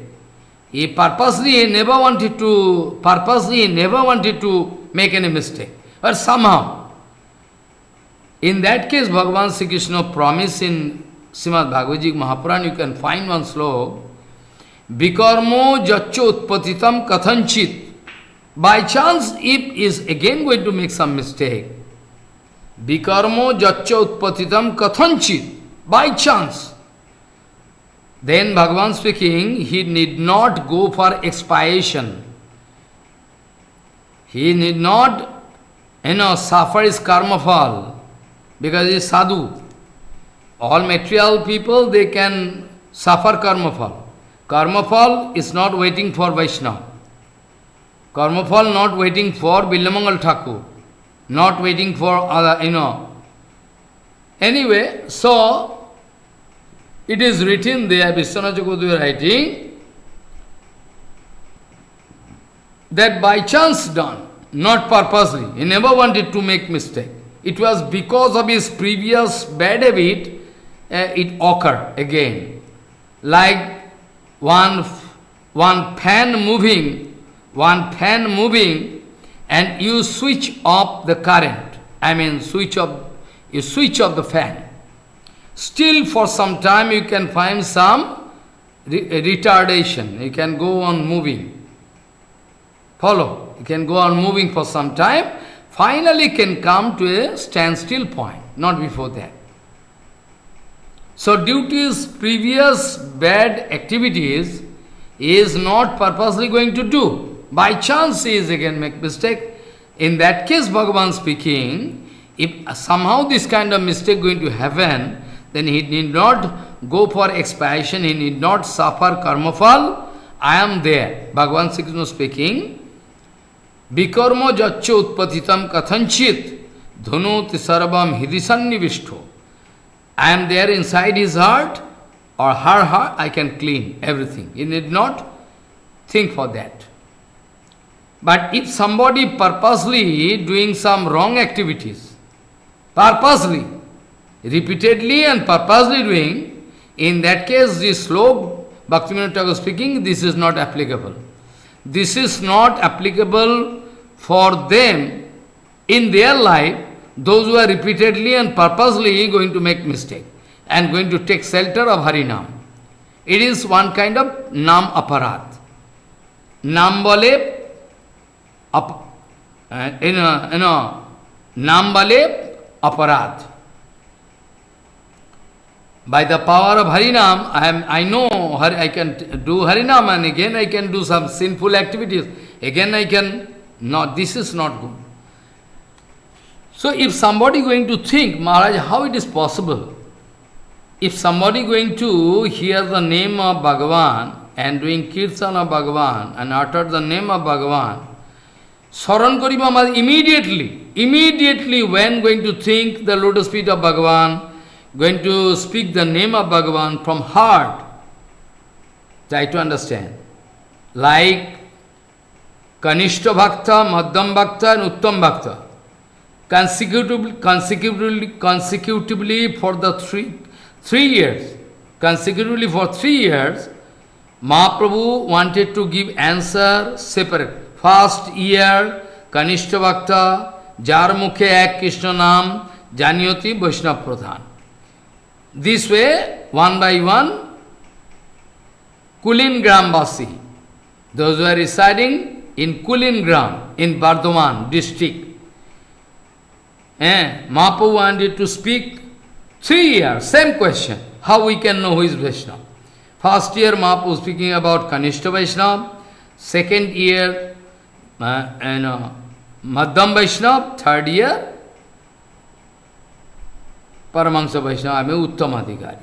he purposely never wanted to make any mistake. But somehow, in that case, Bhagavan Sri Krishna promised in Srimad Bhagavad Gita Mahapuran, you can find one sloka, Vikarmo jaccho utpatitam kathanchit. By chance, if is again going to make some mistake, Vikarmo jaccho utpatitam kathanchit. By chance, then Bhagavan speaking, he need not go for expiation. He need not, suffer his karma fall because he is sadhu. All material people, they can suffer karma fall. Karma fall is not waiting for Vaishnava. Karma fall not waiting for Billamangal Thakur, not waiting for other, Anyway, so it is written there, Vishwanath Chakravarti writing, that by chance done, not purposely. He never wanted to make mistake. It was because of his previous bad habit, it occurred again. Like one fan moving, and you switch off the current. You switch off the fan. Still for some time you can find some retardation. You can go on moving. Follow. You can go on moving for some time. Finally can come to a standstill point. Not before that. So due to his previous bad activities, he is not purposely going to do. By chance he is again make mistake. In that case, Bhagavan speaking, if somehow this kind of mistake going to happen, then he need not go for expiation, he need not suffer karma fall. I am there. Bhagavan Sri Krishna speaking, Vikarma jaccha utpatitam kathanchit dhunoti sarvam hidisannivishto. I am there inside his heart or her heart, I can clean everything. You need not think for that. But if somebody purposely doing some wrong activities, purposely, repeatedly and purposely doing, in that case this slok, Bhaktivinoda Thakur speaking, this is not applicable. This is not applicable for them in their life, those who are repeatedly and purposely going to make mistake and going to take shelter of Harinam. It is one kind of nam aparat. Nam bale, nam bale aparat. By the power of Harinam, I know I can do Harinam, and again I can do some sinful activities. Again I can, no, this is not good. So if somebody going to think, Maharaj, how it is possible? If somebody going to hear the name of Bhagavan and doing kirtan of Bhagavan and utter the name of Bhagavan, Saran Kariba immediately when going to think the lotus feet of Bhagavan, going to speak the name of Bhagavan from heart, try to understand. Like Kanishta Bhakta, Madhyam Bhakta and Uttam Bhakta. Consecutively for the three years, consecutively for 3 years, Mahaprabhu wanted to give answer separate. First year, Kanishta Bhakta, Jar Mukhe Ek Krishna Nam, Janyoti Vaishnav Pradhan. This way, one by one, Kulingram Vasi, those who are residing in Kulingram, in Bardhaman district, Mahaprabhu wanted to speak 3 years, same question. How we can know who is Vaishnava? First year Mahaprabhu speaking about Kanishta Vaishnava, second year Madhyam Vaishnava, third year Paramahansa Vaishnava, Uttamadhikari.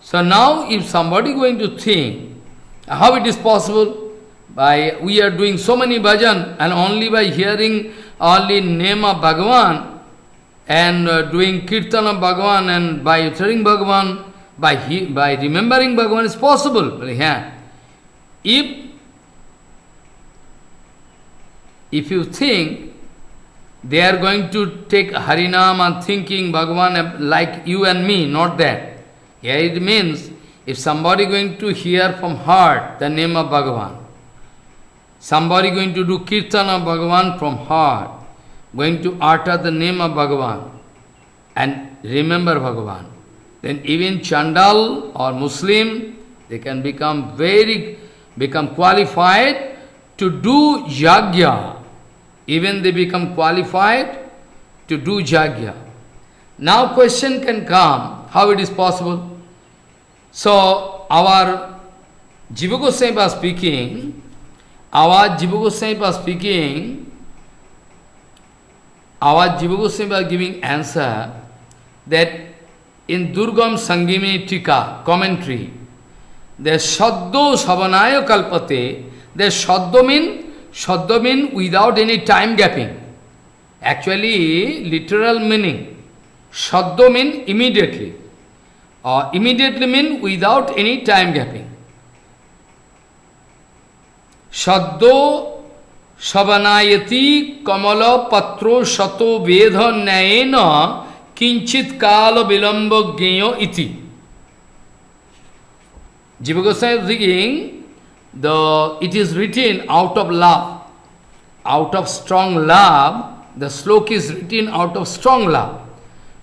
So now if somebody going to think, how it is possible? We are doing so many bhajan and only by hearing only name of Bhagavan and doing kirtan of Bhagavan and by uttering Bhagavan, by remembering Bhagavan is possible. If you think they are going to take Harinam and thinking Bhagavan like you and me, not that. Here it means if somebody going to hear from heart the name of Bhagavan, somebody going to do kirtan of Bhagavan from heart, going to utter the name of Bhagavan and remember Bhagavan, then even Chandal or Muslim, they can become qualified to do yajna. Even they become qualified to do yajna. Now question can come, how it is possible? So our Jiva Goswami was speaking, our Jiva Goswami was giving answer that in Durgam Sangimini Tika commentary, there's Shaddo Savanaya Kalpate, there's Shaddo mean without any time gapping. Actually, literal meaning, Shaddo mean immediately, or immediately mean without any time gapping. Shaddo Savanayati Kamala Patro Shato Vedha Nayena Kinchit Kala Vilamba Gneyo Iti. Jiva Goswami is thinking, it is written out of love, out of strong love. The slok is written out of strong love.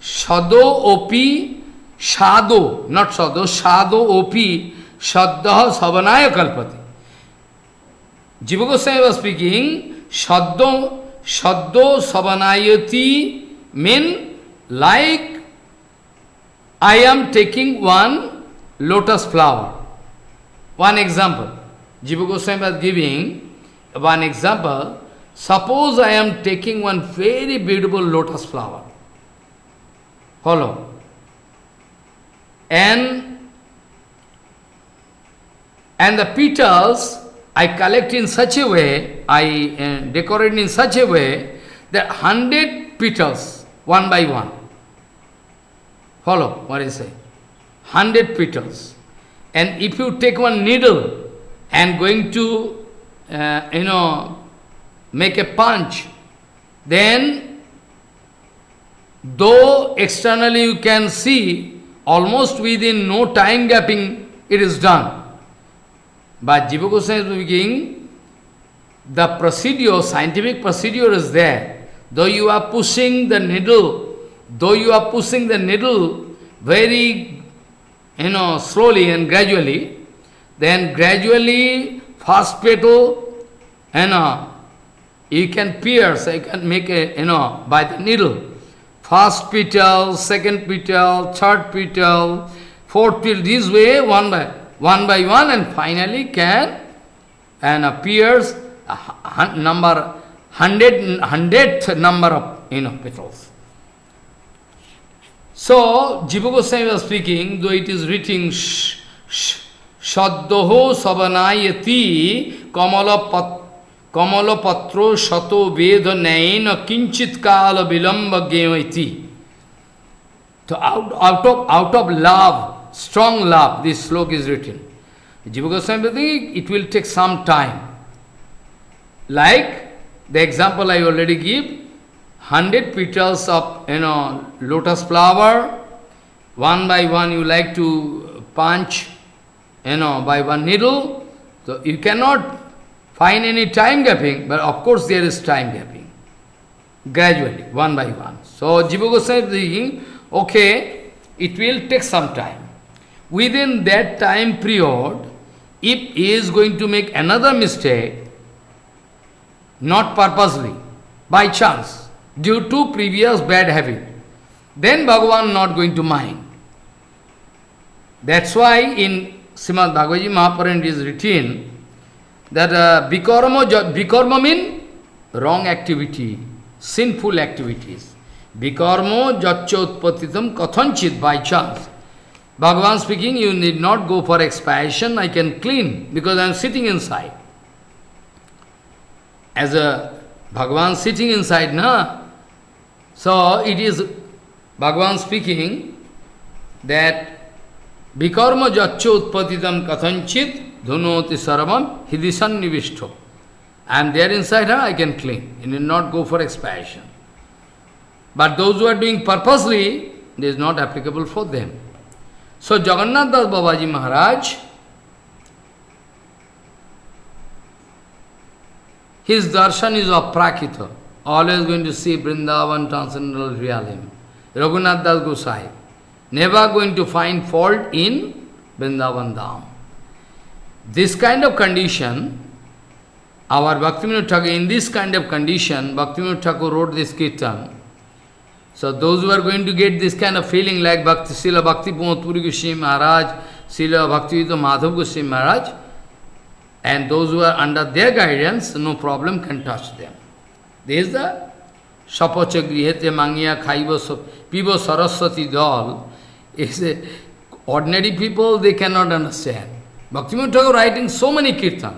Shado opi, shado, not shado, shado opi, shaddaha savanaya kalpati. Jiva Goswami was speaking, shaddo savanayati mean like I am taking one lotus flower. One example. Jiva Goswami was giving one example. Suppose I am taking one very beautiful lotus flower. Follow. And the petals I collect in such a way, I decorate in such a way that 100 petals, one by one. Follow what I say. 100 petals. And if you take one needle and going to, make a punch, then though externally you can see, almost within no time gapping it is done. But Jiva Goswami is speaking, the procedure, scientific procedure is there. Though you are pushing the needle very, slowly and gradually, then gradually, first petal, you can pierce, you can make a, by the needle. First petal, second petal, third petal, fourth petal, this way, one by one, and finally can, pierce hundredth number of, petals. So, Jiva Goswami was speaking, though it is written, Shaddoho Savanayati Kamala Patro Shato Veda Naina Kinchit Kala Vilamba Gevati. So out of love, strong love, this slok is written. Jiva Goswami, it will take some time. Like the example I already give, 100 petals of lotus flower, one by one you like to punch, by one needle. So you cannot find any time gapping, but of course there is time gapping. Gradually, one by one. So Jiva Goswami is thinking, okay, it will take some time. Within that time period, if he is going to make another mistake, not purposely, by chance, due to previous bad habit, then Bhagavan not going to mind. That's why in Srimad Bhagavad Gita Mahaprabhu is written that Vikarma means wrong activity, sinful activities. Vikarma jachotpatitam kathanchit, by chance. Bhagavan speaking, you need not go for expiation, I can clean, because I am sitting inside. As a Bhagavan sitting inside, na? So it is Bhagavan speaking that Vikarma jaccho utpatitam kathanchit dhunoti sarvam hidisan nivishto. I am there inside, I can clean. You need not go for expiation. But those who are doing purposely, it is not applicable for them. So Jagannath Das Babaji Maharaj, his darshan is aprakita, always going to see Vrindavan transcendental realm. Raghunath Das Gosai, never going to find fault in Vrindavan Dham. This kind of condition, our Bhaktivinoda Thakur, in this kind of condition, Bhaktivinoda Thakur wrote this kirtan. So those who are going to get this kind of feeling like Bhakti Srila Bhakti Pramod Puri Goswami Maharaj, Srila Bhaktivedanta Madhav Goswami Maharaj, and those who are under their guidance, no problem can touch them. This is the sapacha grihete mangiya khaiva pibo saraswati dal. Is ordinary people, they cannot understand. Bhaktivinoda Thakur writing so many kirtan.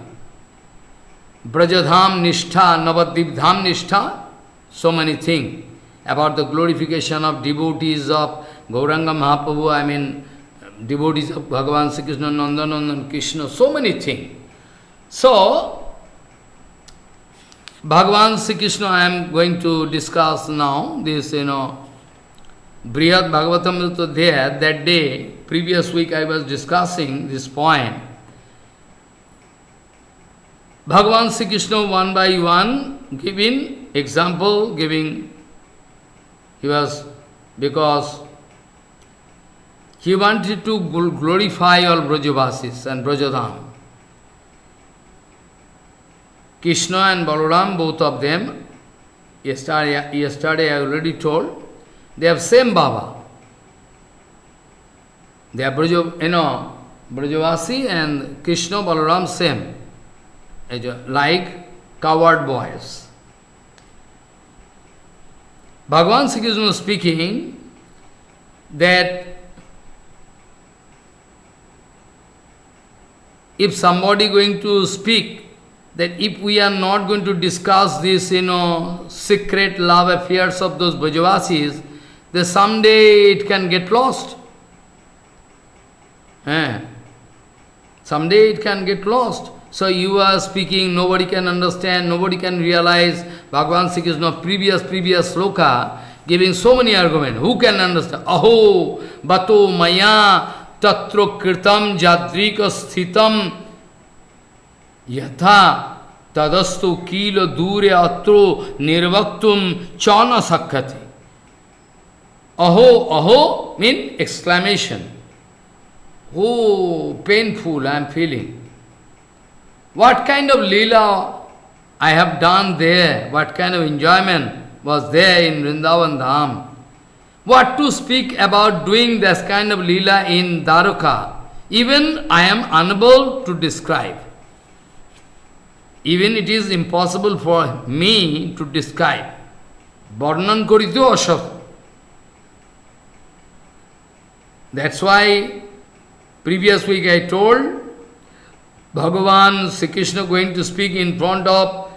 Brajadham Nishtha, Navadvip Dham Nishtha, so many things about the glorification of devotees of Gauranga Mahaprabhu, devotees of Bhagavan Sri Krishna, Nandanandan Krishna, so many things. So, Bhagavan Sri Krishna, I am going to discuss now, this, Brihad Bhagavatamrita there, that day, previous week I was discussing this point. Bhagavan Sri Krishna one by one giving example, because he wanted to glorify all Brajavasis and Brajadham. Krishna and Balaram, both of them, yesterday I already told, they have same Baba. They are Brajavasi and Krishna, Balaram same. Like coward boys. Bhagavan Sri Krishna was speaking that if somebody going to speak, that if we are not going to discuss this, secret love affairs of those Brajavasis, then someday it can get lost. Someday it can get lost. So you are speaking, nobody can understand, nobody can realize. Bhagavan Sri Krishna, previous sloka, giving so many arguments. Who can understand? Aho, bato maya, tatro kirtam jadrika sthitam, yatha tadastu kilo dure atro nirvaktum chana sakkati. Aho means exclamation. Oh, painful I am feeling. What kind of Leela I have done there, what kind of enjoyment was there in Vrindavan Dham. What to speak about doing this kind of Leela in Dwaraka, even I am unable to describe. Even it is impossible for me to describe. Varnan korito ashak. That's why previous week I told Bhagavan Sri Krishna going to speak in front of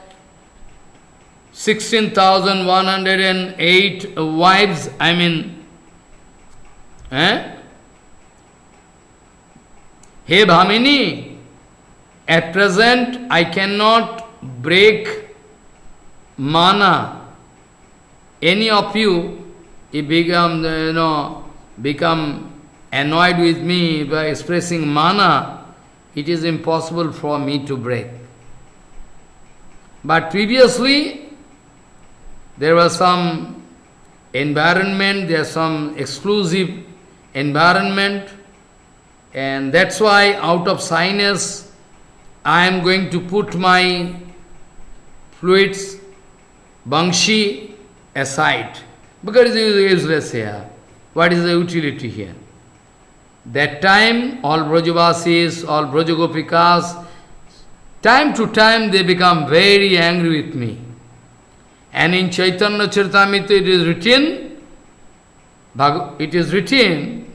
16,108 wives, Hey Bhamini, at present I cannot break mana. Any of you, become annoyed with me by expressing mana, it is impossible for me to break. But previously, there was some environment, there was some exclusive environment, and that's why out of shyness, I am going to put my fluids, bangshi, aside, because it is useless here. What is the utility here? That time, all Brajavasis, all Brajagopikas, time to time they become very angry with me. And in Chaitanya Charitamrita it is written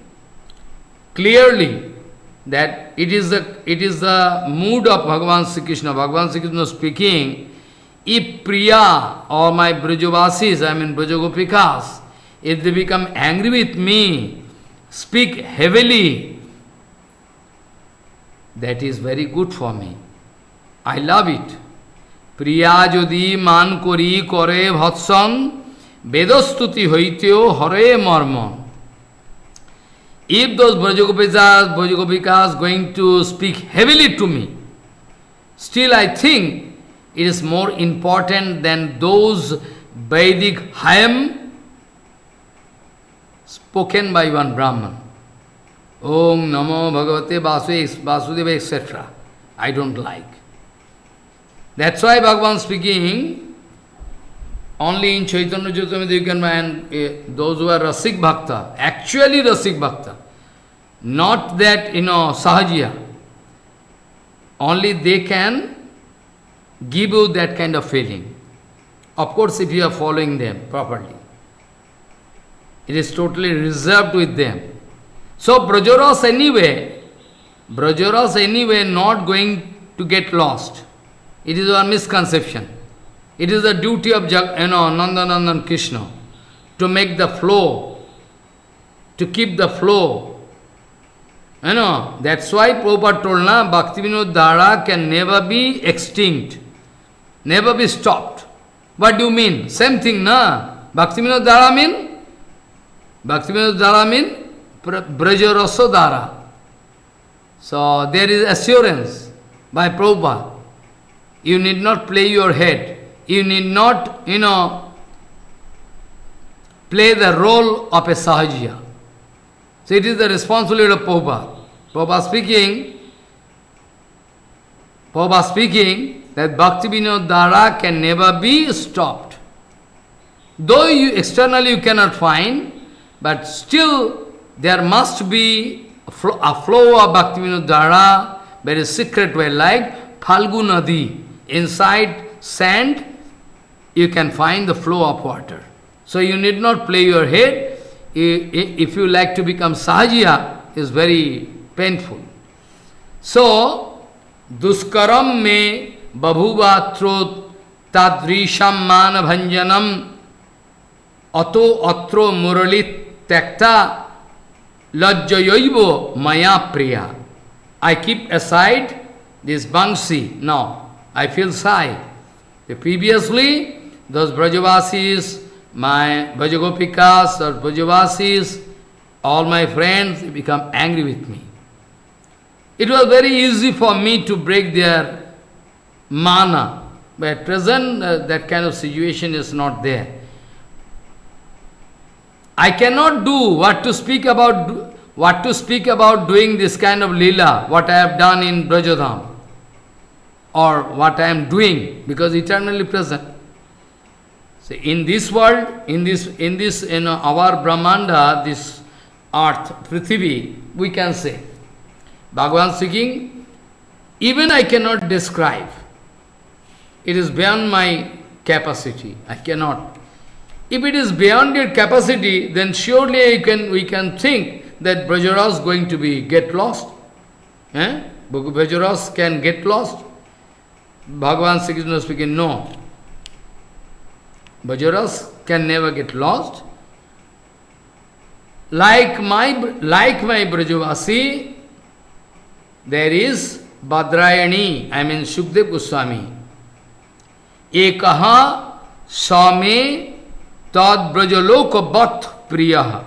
clearly that it is the mood of Bhagavan Sri Krishna. Bhagavan Sri Krishna speaking, if Priya or my Brajavasis, Brajagopikas, if they become angry with me, speak heavily, that is very good for me. I love it. Priya jodi man kori kore bhatsam vedastuti hoiteo hare marma. If those Brajagopikas going to speak heavily to me, still I think it is more important than those Vedic hymns spoken by one Brahman. Om Namo Bhagavate Vasudeva, etc. I don't like. That's why Bhagavan speaking, only in Chaitanya Charitamrita you can find those who are Rasik Bhakta, actually Rasik Bhakta, not that, Sahajiya. Only they can give you that kind of feeling. Of course, if you are following them properly. It is totally reserved with them. So Brajaras anyway not going to get lost. It is a misconception. It is the duty of Nandanandan Krishna to make the flow, to keep the flow. That's why Prabhupada told, Bhaktivinoda Dhara can never be extinct, never be stopped. What do you mean? Same thing, Bhaktivinoda Dhara mean? Bhaktivinoda Dhara mean Brajarasa Dhara. So there is assurance by Prabhupada. You need not play your head. You need not, play the role of a Sahajiya. So it is the responsibility of Prabhupada. Prabhupada speaking that Bhaktivinoda Dhara can never be stopped. Though externally you cannot find, but still there must be a flow of Bhaktivinoda Dhara, very secret way, like Phalgu Nadi. Inside sand, you can find the flow of water. So you need not play your head. If you like to become Sahajiya, it's very painful. So, Duskaram me babhuvatrot tadrisham mana bhanjanam ato atro muralit tekta lajjayoivo maya priya. I keep aside this Bansi now. I feel shy. Previously, those Brajavasis, my Brajagopikas or Brajavasis, all my friends, they become angry with me. It was very easy for me to break their mana, but at present that kind of situation is not there. I cannot do what to speak about doing this kind of lila, what I have done in Brajadham, or what I am doing, because eternally present. So in this world, in our Brahmanda, this earth, Prithvi, we can say, Bhagavan speaking, even I cannot describe. It is beyond my capacity. I cannot. If it is beyond your capacity, then surely we can think that Brajaras is going to get lost. Brajaras can get lost. Bhagavan Sri Krishna speaking, no. Brajaras can never get lost. Like my Brajavasi, there is Bhadrayani, I mean Shukdev Goswami. Ekaha Same Tad Brajaloka Bhat Priyaha.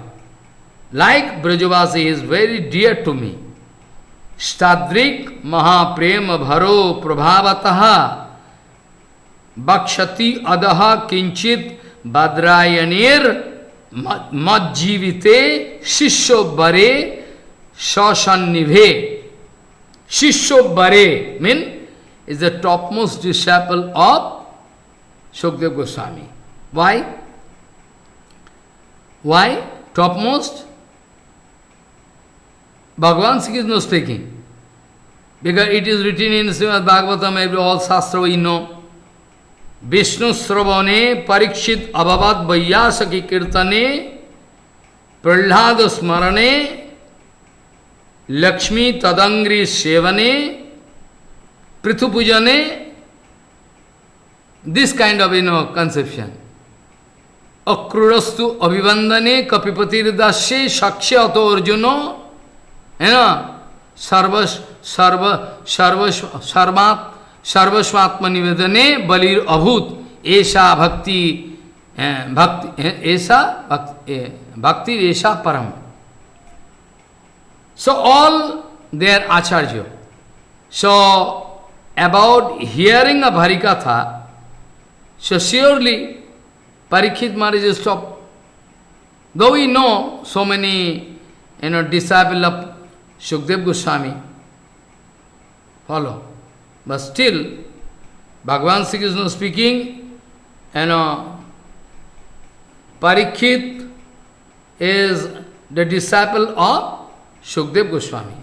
Like Brajavasi is very dear to me. Stadrik Mahaprema Bharo Prabhavataha Bhakshati Adaha Kinchit Bhadrayanir Madjivite Shishyo Bare Shashannive. Shishyo Bare means is the topmost disciple of Shukdev Goswami. Why? Why? Topmost? Bhagavan Sri Krishna speaking. Because it is written in Srimad Bhagavatam, all Shastra we know. Vishnu Sravane Parikshit Abhavat Vaiyasaki Kirtane Prahlada Smarane Lakshmi Tadangri Sevane Prithupujane. This kind of conception. Akrurastu Abhivandane Kapipatir Dashe Shaksha Ato Arjuno. Sarvasvatma Nivedane Balir Abhut Esha Bhakti Bhakti Esha Param. So all their Acharya. So about hearing of Harikatha, so surely Parikshit Maharaj is stopped. Though we know so many disciples of Shukdev Goswami follow. But still, Bhagavan Sri Krishna speaking, Parikshit is the disciple of Shukdev Goswami.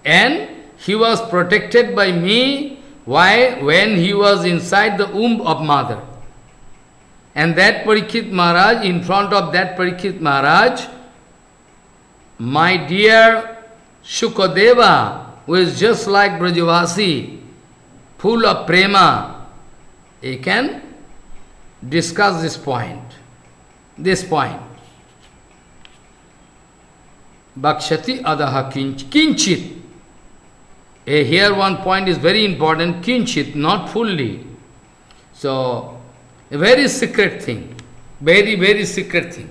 And he was protected by me Why? When he was inside the womb of mother. And that Parikshit Maharaj, in front of that Parikshit Maharaj, my dear Shukadeva, who is just like Brajavasi, full of prema, he can discuss this point. This point. Bhakshati adaha kinchit. Here one point is very important, kinchit, not fully. So, a very secret thing, very, very secret thing.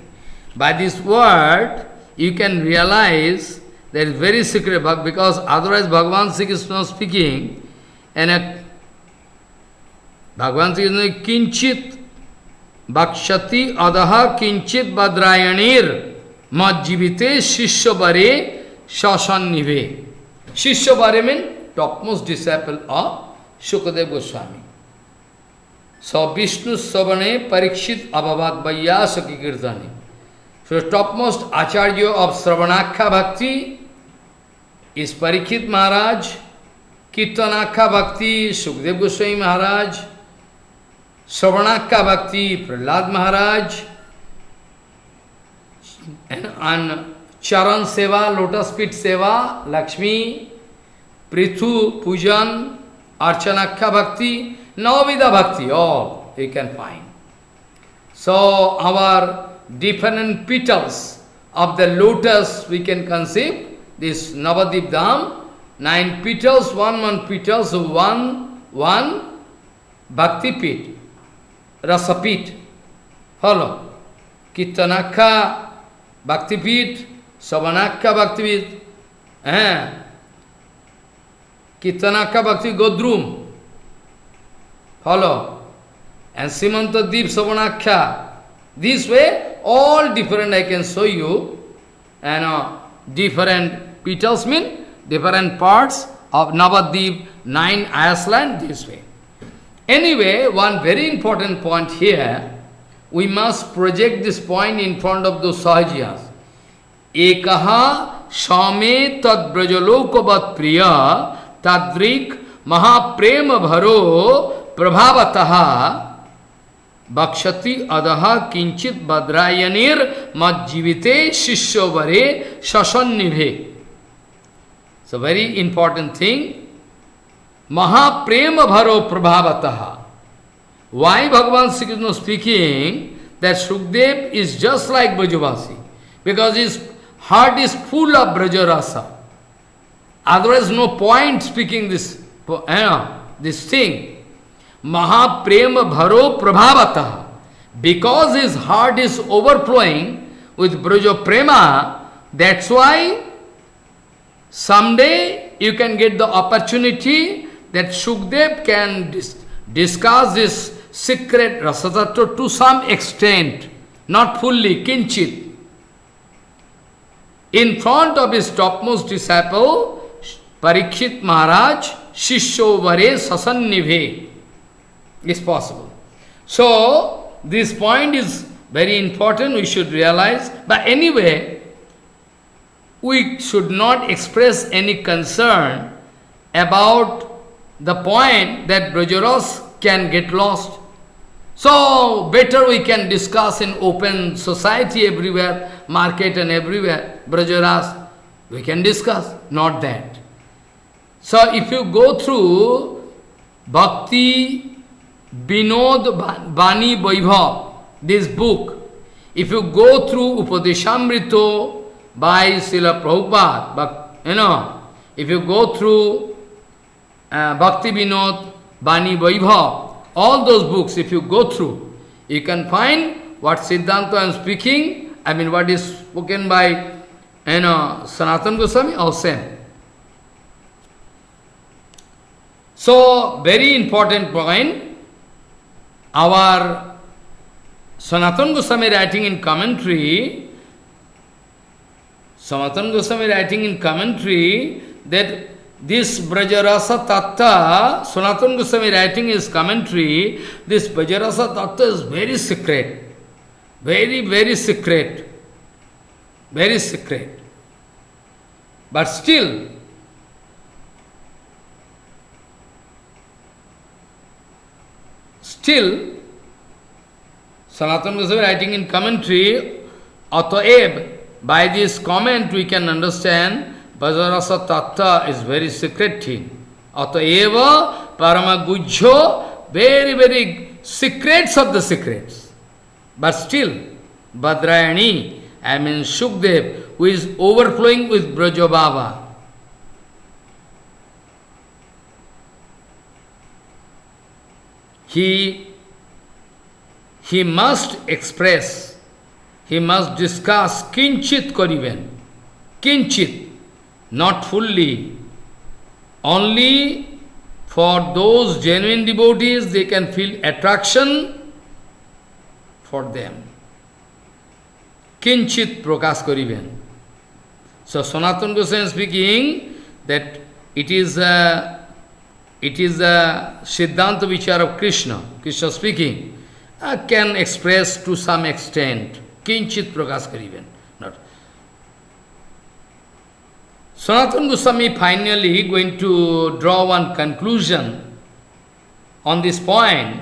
By this word, you can realize that is very secret, because otherwise Bhagavan Sri Krishna speaking, and Bhagavan Sri Krishna kinchit, bhakshati adaha kinchit badrayanir majjivite shishyabare shashannive. Shishyabare means topmost disciple of Shukadeva Goswami. So Vishnu Savane Parikshit Abhavat Vaiyasaki Kirtani. So topmost Acharya of Sravanakha Bhakti is Parikshit Maharaj, Kirtanakha Bhakti, Shukadeva Goswami Maharaj, Sravanakha Bhakti, Prahlad Maharaj, and Charan Seva, Lotus Feet Seva, Lakshmi, Prithu, Pujan, Archanakha Bhakti, Navida Bhakti, all you can find. So our different petals of the lotus we can conceive, this Navadip Dham, 9 petals, one petals, so one Bhakti Pit, Rasa Pit. Follow. Kirtanakha Bhakti Pit, Savanakha Bhakti Pit, Kirtanakha Bhakti Godrum. Follow. And Simanta Deep Savanakha. This way, all different I can show you. And different petals mean different parts of Navadip, 9 Iceland, this way. Anyway, one very important point here, we must project this point in front of those Sahajiyas. Ekaha Shame Tad Brajalokavat Priya Tadrik Mahaprema Bharo Prabhavataha Bhakshati Adaha Kinchit Badrayanir Majjivite Shishyavare Shashannive. It's a very important thing. Mahaprema Bharo Prabhavataha. Why Bhagavan Sri Krishna speaking that Shukdev is just like Brajavasi? Because his heart is full of Brajarasa. Otherwise no point speaking this thing. Mahaprema Bharo Prabhavataha. Because his heart is overflowing with Braja Prema, that's why someday you can get the opportunity that Shukdev can discuss this secret Rasatattva to some extent, not fully, kinchit. In front of his topmost disciple, Parikshit Maharaj, Shishyo Vare Sasannive, is possible. So, this point is very important, we should realize. But anyway, we should not express any concern about the point that Brajaras can get lost. So, better we can discuss in open society everywhere, market and everywhere, Brajaras, we can discuss, not that. So, if you go through Bhakti Vinod Bani Vaibhav, this book, if you go through Upadeshamrito by Srila Prabhupada, but, if you go through Bhakti Vinod Bani Vaibhav, all those books, if you go through, you can find what Siddhanta I am speaking, what is spoken by Sanatana Goswami, or same. So, very important point, our Sanatana Goswami writing in commentary, that this Brajarasa Tattva, Sanatana Goswami writing his commentary, this Brajarasa Tattva is very secret. Very, very secret. Very secret. But still, still, Sanatana Goswami writing in commentary, Ataeb, by this comment we can understand Vajarasa Tattva is very secret thing. Ataeva Paramagujjo, very, very secrets of the secrets. But still, Badrayani, I mean Shukdev, who is overflowing with Brajabhava. He must express, he must discuss kinchit koriben, kinchit, not fully. Only for those genuine devotees, they can feel attraction for them. Kinchit prakash koriben. So Sanatana Goswami is speaking that it is a Siddhanta Vichar of Krishna. Krishna speaking can express to some extent. Kinchit prakash kariben. Not. Sanatana Goswami finally going to draw one conclusion on this point.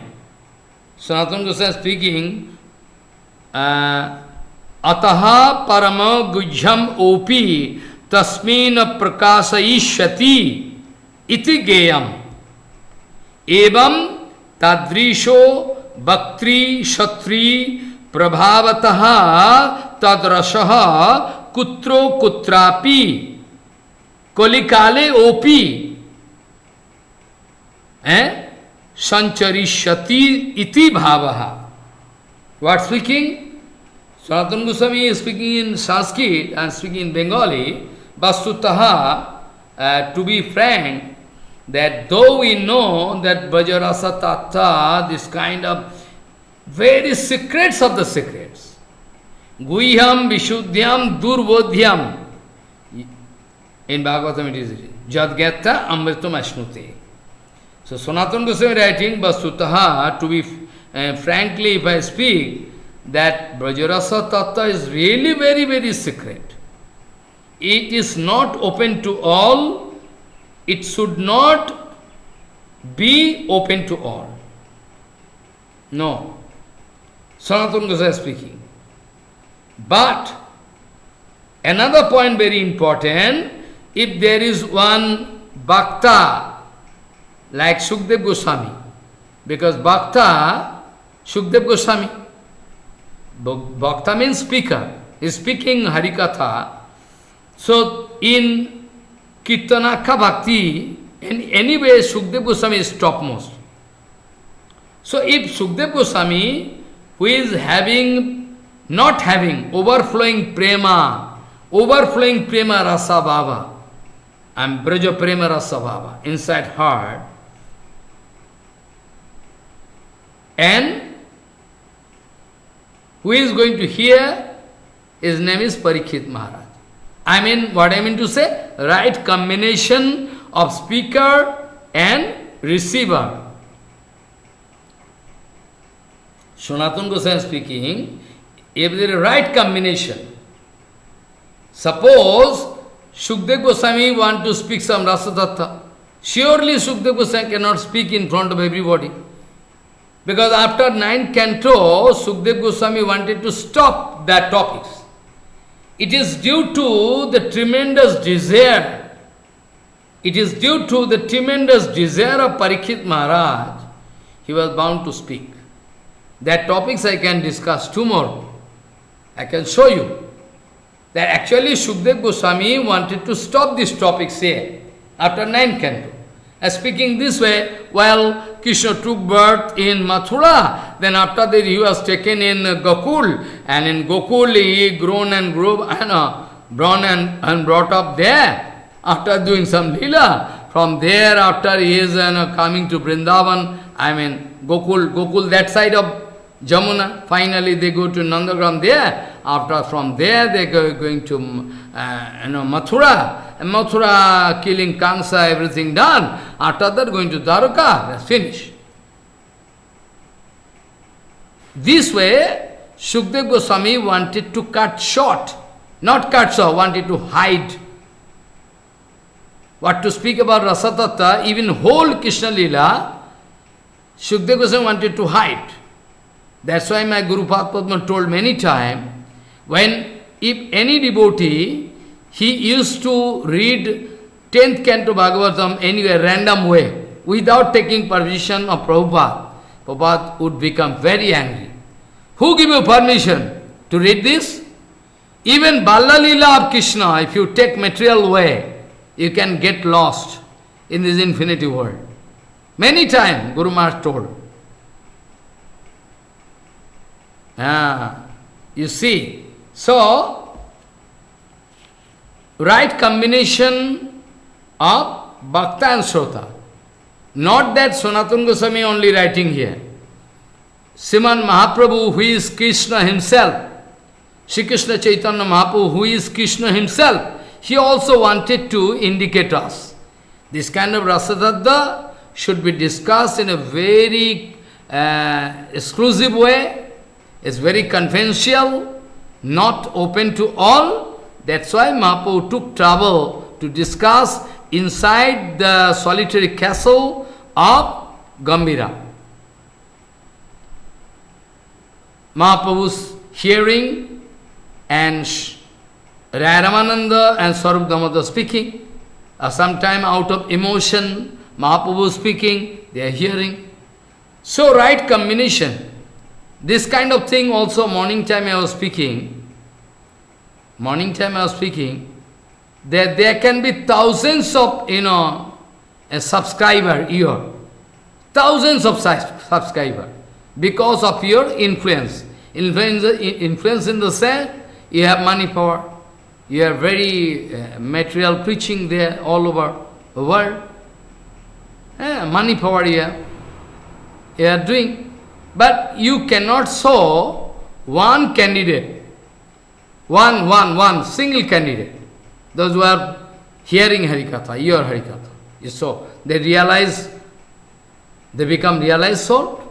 Sanatana Goswami speaking, Ataha parama gujham opi tasmin prakasa ishyati iti geyam evam tadrisho bhaktri shatri prabhavataha tadrashaha kutro kutrapi kolikale opi sancharishyati iti bhavaha. What speaking? Sanatana Goswami is speaking in Sanskrit and speaking in Bengali. Vasutaha, to be frank, that though we know that Brajarasa Tattva, this kind of very secrets of the secrets, Guhyam Vishuddhyam Durvodhyam, in Bhagavatam it is Jadgata Amritam Ashnute. So Sanatana Goswami writing, Vasutaha, to be frankly, if I speak, that Brajarasa Tattva is really very, very secret. It is not open to all. It should not be open to all. No. Sanatana Goswami is speaking. But another point very important, if there is one Bhakta, like Shukdev Goswami, because Bhakta, Shukdev Goswami, Bhakta means speaker, is speaking HariKatha. So in Kirtanaka Bhakti, in any way Shukdev Goswami is topmost. So if Shukdev Goswami, who is not having overflowing prema rasa bhava, and Braja prema rasa bhava inside heart, and who is going to hear, his name is Parikshit Maharaj. I mean, what I mean to say, right combination of speaker and receiver. Sanatana Goswami speaking, if there is a right combination, suppose Shukdev Goswami want to speak some Rasa Tattva, surely Shukdev Goswami cannot speak in front of everybody. Because after 9th canto, Shukdev Goswami wanted to stop that topics. It is due to the tremendous desire. It is due to the tremendous desire of Parikshit Maharaj. He was bound to speak. That topics I can discuss tomorrow. I can show you that actually Shukdev Goswami wanted to stop these topics here after 9th canto. And speaking this way, while Krishna took birth in Mathura, then after that he was taken in Gokul, and in Gokul he grown and grew and brought up there. After doing some lila, from there after he is coming to Vrindavan, I mean Gokul that side of Jamuna, finally they go to Nandagram there. After from there they go going to Mathura. And Mathura, killing Kansa, everything done. After that going to Dwarka, that's finished. This way, Shukdev Goswami wanted to cut short, not cut short, wanted to hide. What to speak about Rasa Tattva, even whole Krishna Lila, Sukadeva Goswami wanted to hide. That's why my Guru Padma told many times, when if any devotee, he used to read 10th canto Bhagavatam anyway, random way, without taking permission of Prabhupada, Prabhupada would become very angry. Who give you permission to read this? Even Balla Leela of Krishna, if you take material way, you can get lost in this infinity world. Many times Guru Maharaj told. You see, so, right combination of Bhakta and Shrota. Not that Sanatana Goswami only writing here. Sriman Mahaprabhu, who is Krishna himself, Sri Krishna Chaitanya Mahaprabhu, who is Krishna himself, he also wanted to indicate us. This kind of Rasatattva should be discussed in a very exclusive way. It's very confidential, not open to all. That's why Mahaprabhu took trouble to discuss inside the solitary castle of Gambhira. Mahaprabhu's hearing and Raya Ramananda and Swarup Damodar speaking. Sometime out of emotion, Mahaprabhu speaking, they are hearing. So right combination. This kind of thing also morning time I was speaking. That there can be thousands of, a subscriber here. Thousands of subscribers. Because of your influence. Influence in the sense, you have money power. You have very material preaching there all over the world. Money power you are doing. But you cannot show one candidate. One single candidate. Those who are hearing Harikatha, your Harikatha. So they realize, they become realized soul.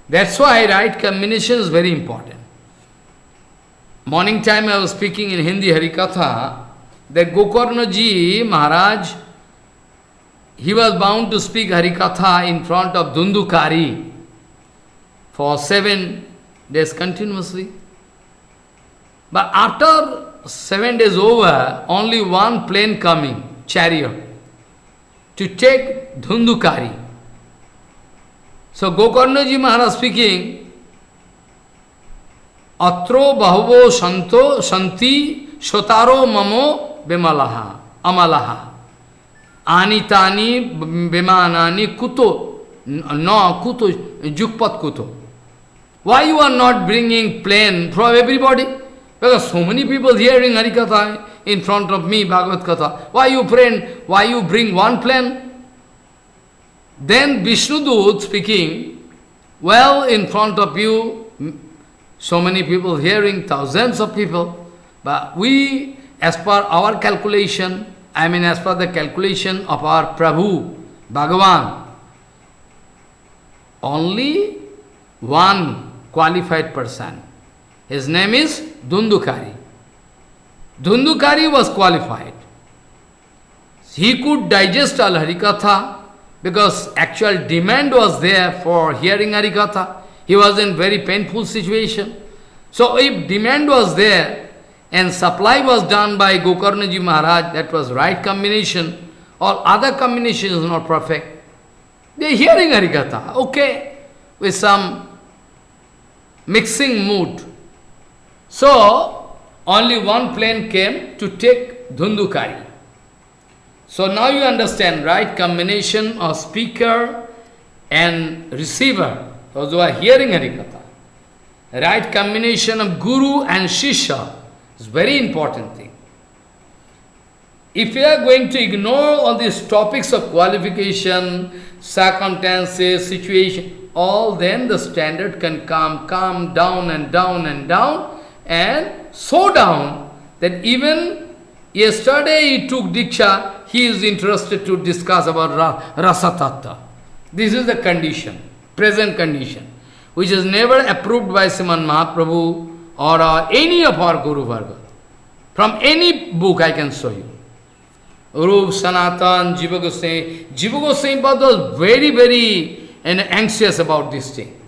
That's why right combination is very important. Morning time I was speaking in Hindi Harikatha, that Gokarna Ji Maharaj, he was bound to speak Harikatha in front of Dundukari for 7 days continuously. But after 7 days over, only one plane coming, chariot, to take Dundukari. So Gokarna Ji Maharaj speaking, Atro Bahavo Santo Santi Shotaro Mamo Bimalaha Amalaha Anitani Bimanani Kuto No Kuto Jukpat Kuto. Why you are not bringing plane from everybody? Because so many people hearing Harikatha in front of me, Bhagavad Katha. Why you bring one plane? Then Vishnudut speaking, well, in front of you, so many people hearing, thousands of people, but we, as per our calculation, as per the calculation of our Prabhu, Bhagavan, only one qualified person. His name is Dundukari. Dundukari was qualified. He could digest all Harikatha, because actual demand was there for hearing Harikatha. He was in very painful situation. So if demand was there and supply was done by Gokarna Ji Maharaj, that was right combination. All other combination is not perfect. They are hearing Harikatha, okay, with some mixing mood. So only one plane came to take Dundukari. So now you understand, right combination of speaker and receiver, those who are hearing Harikatha. Right combination of Guru and Shishya is very important thing. If you are going to ignore all these topics of qualification, circumstances, situation, all then the standard can come down and down and down, and so down that even yesterday he took Diksha, he is interested to discuss about Rasatattva. This is the condition, present condition, which is never approved by Sriman Mahaprabhu or any of our Guru Varga. From any book I can show you. Rup, Sanatan, Jiva Goswami. Jiva Goswami was very, very anxious about this thing.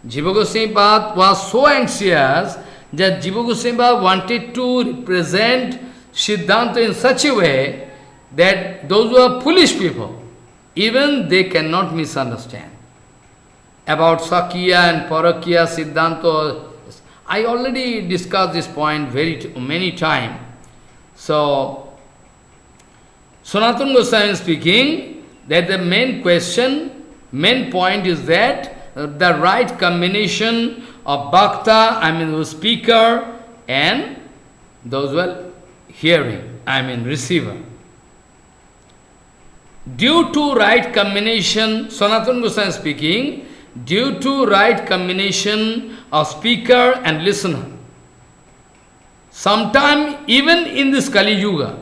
Jiva Goswami was so anxious that Jiva Goswami wanted to represent Siddhanta in such a way that those who are foolish people, even they cannot misunderstand. About Sakya and Parakya Siddhanta, I already discussed this point many times. So, Sanatana Goswami is speaking that the main point is that the right combination of bhakta, the speaker, and those who are hearing, receiver. Due to right combination, Sanatana Goswami is speaking, due to right combination of speaker and listener, sometime even in this Kali Yuga,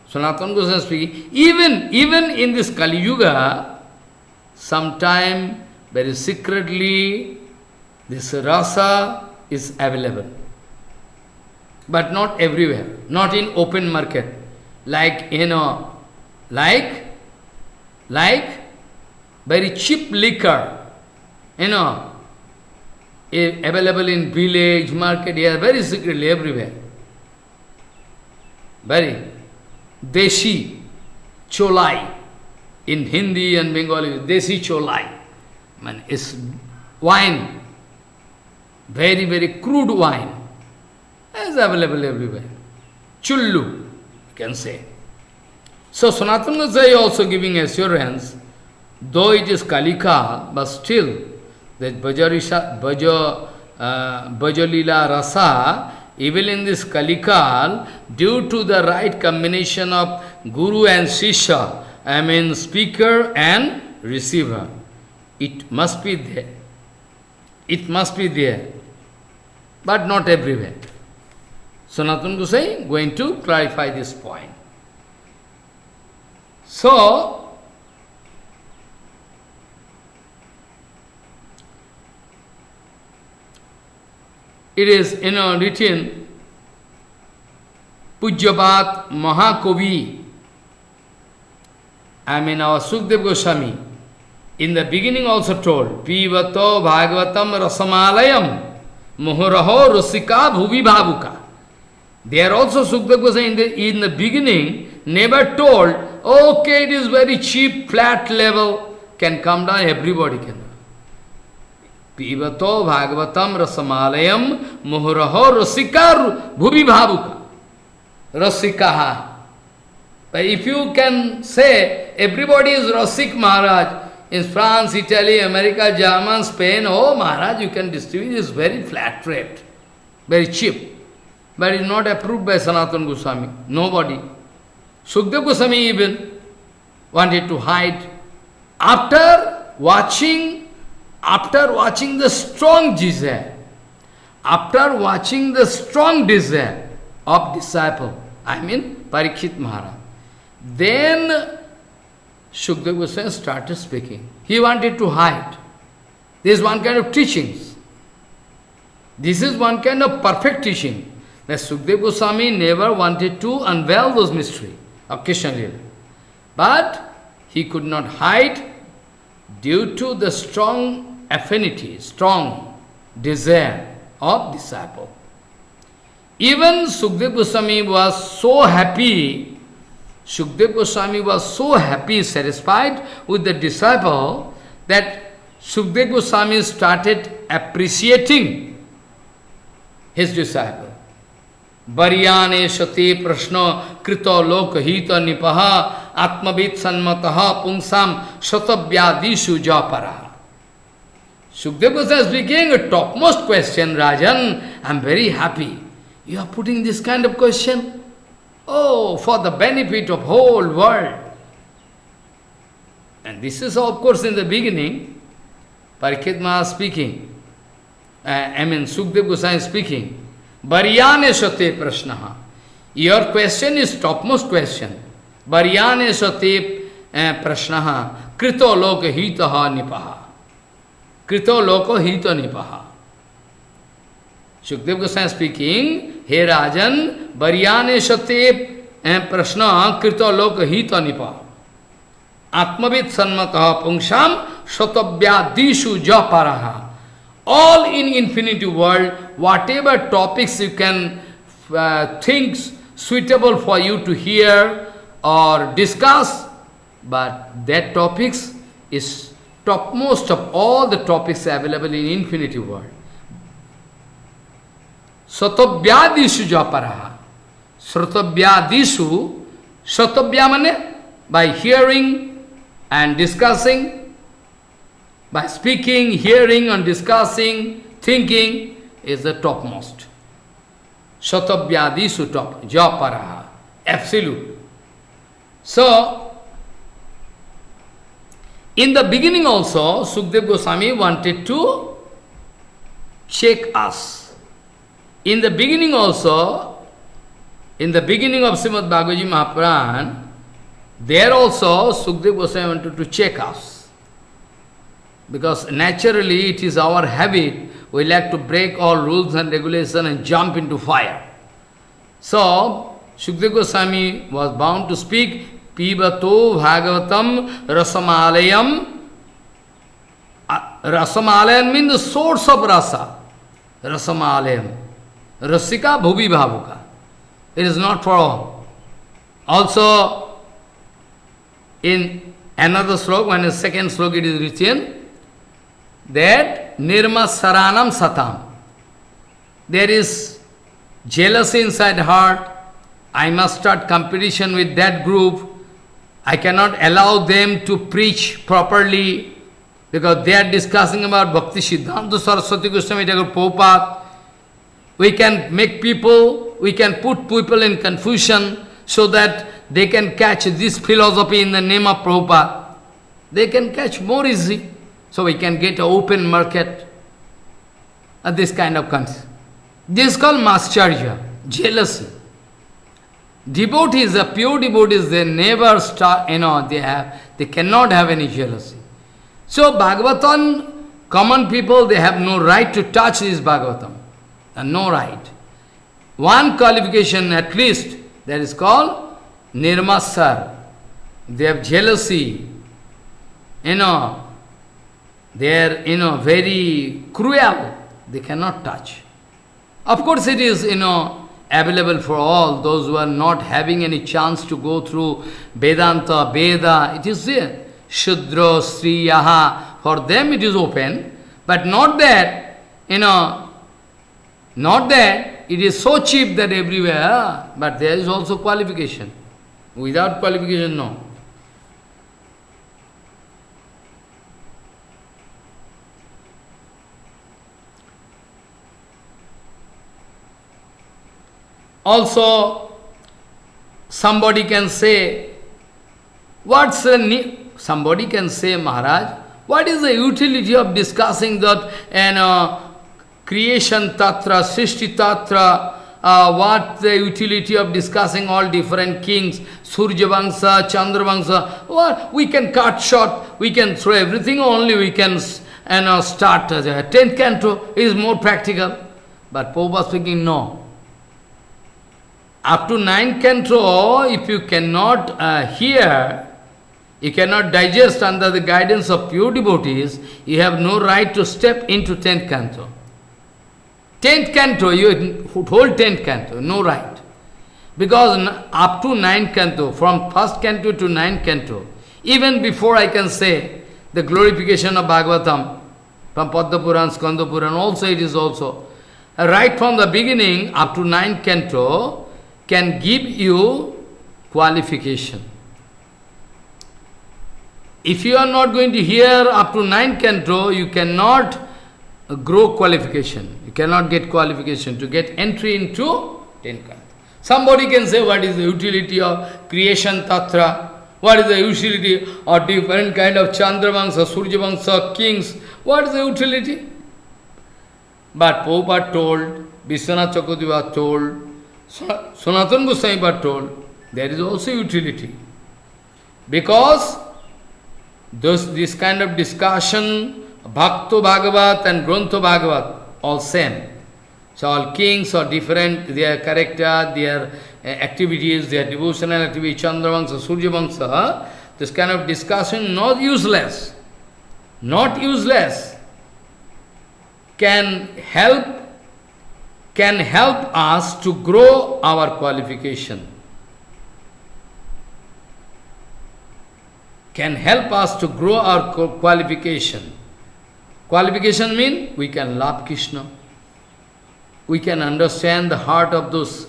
Sanatana Goswami is speaking, even in this Kali Yuga, sometime very secretly this rasa is available. But not everywhere, not in open market. Like very cheap liquor, available in village, market, here, very secretly everywhere. Very deshi, cholai, in Hindi and Bengali, deshi cholai. It's wine, very, very crude wine, is available everywhere. Chullu, you can say. So Sanatana Goswami also giving assurance, though it is Kalika, but still, that Bhajalila Rasa, even in this Kalikal, due to the right combination of Guru and Sisha, speaker and receiver, it must be there. It must be there, but not everywhere. Sanatana Goswami going to clarify this point. So, it is, written, Pujyapat Mahakovi, our Sukdev Goswami, in the beginning also told, Pivato Bhagavatam Rasamalayam Muhuraho Rusika Bhuvi Bhavuka. There also Sukdev Goswami in the beginning never told, okay, it is very cheap, flat level, can come down, everybody can. Pivato Bhagavatam Rasamalayam Muhuraho Rusika Bhuvi Bhavuka. Rasikaha. But if you can say, everybody is Rasik Maharaj, in France, Italy, America, German, Spain, oh Maharaj, you can distribute, it's very flat rate, very cheap. But it's not approved by Sanatana Goswami, nobody. Sukdev Goswami even wanted to hide. After watching the strong desire, of disciple, Parikshit Maharaj, then Sukdev Goswami started speaking. He wanted to hide. This is one kind of teachings. This is one kind of perfect teaching. That Sukdev Goswami never wanted to unveil those mysteries of Krishna Lila. But he could not hide due to the strong affinity, strong desire of disciple. Even Sukdev Goswami was so happy, satisfied with the disciple, that Sukdev Goswami started appreciating his disciple. Varyane shate prashna krito lokahita nipaha atmavit sanmataha pungsam shatavyadishu japaraha. Sukdev Goswami is speaking a topmost question, Rajan, I am very happy. You are putting this kind of question? Oh, for the benefit of whole world. And this is of course in the beginning, Parikshit Maharaj speaking, Sukdev Goswami speaking, Varyane sate prashnaha. Your question is topmost question. Varyane sate prashnaha. Krito loka hitaha nipaha. Krito loka hita nipaha. Sukdev Goswami speaking, Hey Rajan, Varyane sate Prashna Krita Loka Hita Nipa. Atmavit Sanmataha Pungsham Shatabhyadishu Japaraha. All in infinity world, whatever topics you can think suitable for you to hear or discuss, but that topics is topmost of all the topics available in infinity world. Satabhyadishu Japaraha. Sratabhyadishu, Satabhya mane, by hearing and discussing, by speaking, hearing and discussing, thinking is the topmost. Satabhyadishu top, Japaraha, absolute. So, in the beginning also, Sukdev Goswami wanted to check us. In the beginning also, in the beginning of Srimad Bhagavad Mahapuran, there also Sukdev Goswami wanted to check us. Because naturally it is our habit, we like to break all rules and regulations and jump into fire. So, Sukdev Goswami was bound to speak, Pibato Bhagavatam Rasamalayam. Rasamalayam means the source of rasa. Rasamalayam. Rasika Bhubi Bhavuka. It is not for all. Also, in another slok, when in second slok it is written, that Nirma Saranam Satam. There is jealousy inside heart. I must start competition with that group. I cannot allow them to preach properly because they are discussing about Bhakti Siddhanta Saraswati Goswami Thakur Prabhupada. We can make people, we can put people in confusion so that they can catch this philosophy in the name of Prabhupada. They can catch more easy. So we can get an open market at this kind of country. This is called Mascharya, jealousy. Devotees, the pure devotees, they never start, they cannot have any jealousy. So Bhagavatam, common people, they have no right to touch this Bhagavatam. And no right. One qualification at least, that is called Nirmasar. They have jealousy. They are, very cruel. They cannot touch. Of course it is, available for all, those who are not having any chance to go through Vedanta, Veda, it is there. Shudra, Sriyaha, for them it is open, but not that, not that it is so cheap that everywhere, but there is also qualification. Without qualification, no. Also, somebody can say, somebody can say, Maharaj, what is the utility of discussing that creation tatra, srishti tatra, what the utility of discussing all different kings, Surya Vamsa, Chandra Vamsa, what we can cut short, we can throw everything, only we can start the 10th canto is more practical. But Prabhupada speaking, no. Up to 9th canto, if you cannot hear, you cannot digest under the guidance of pure devotees, you have no right to step into 10th canto. 10th canto, you hold 10th canto, no right. Because up to 9th canto, from 1st canto to 9th canto, even before I can say the glorification of Bhagavatam, from Padma Puran, Skanda Puran, also it is also. Right from the beginning, up to 9th canto, can give you qualification. If you are not going to hear up to 9th canto, you cannot grow qualification. You cannot get qualification to get entry into 10th canto. Somebody can say, what is the utility of creation tatra? What is the utility of different kind of Chandra Vamsa, Surya Vamsa, kings? What is the utility? But Prabhupada told, Vishwanath Chakravarti told, Sanatana Goswami told, there is also utility. Because this kind of discussion, Bhakto Bhagavat and Grantha Bhagavat, all same. So all kings are different, their character, their activities, their devotional activity, Chandravamsa, Suryavamsa, this kind of discussion, not useless, can help us to grow our qualification. Can help us to grow our qualification. Qualification means we can love Krishna. We can understand the heart of those,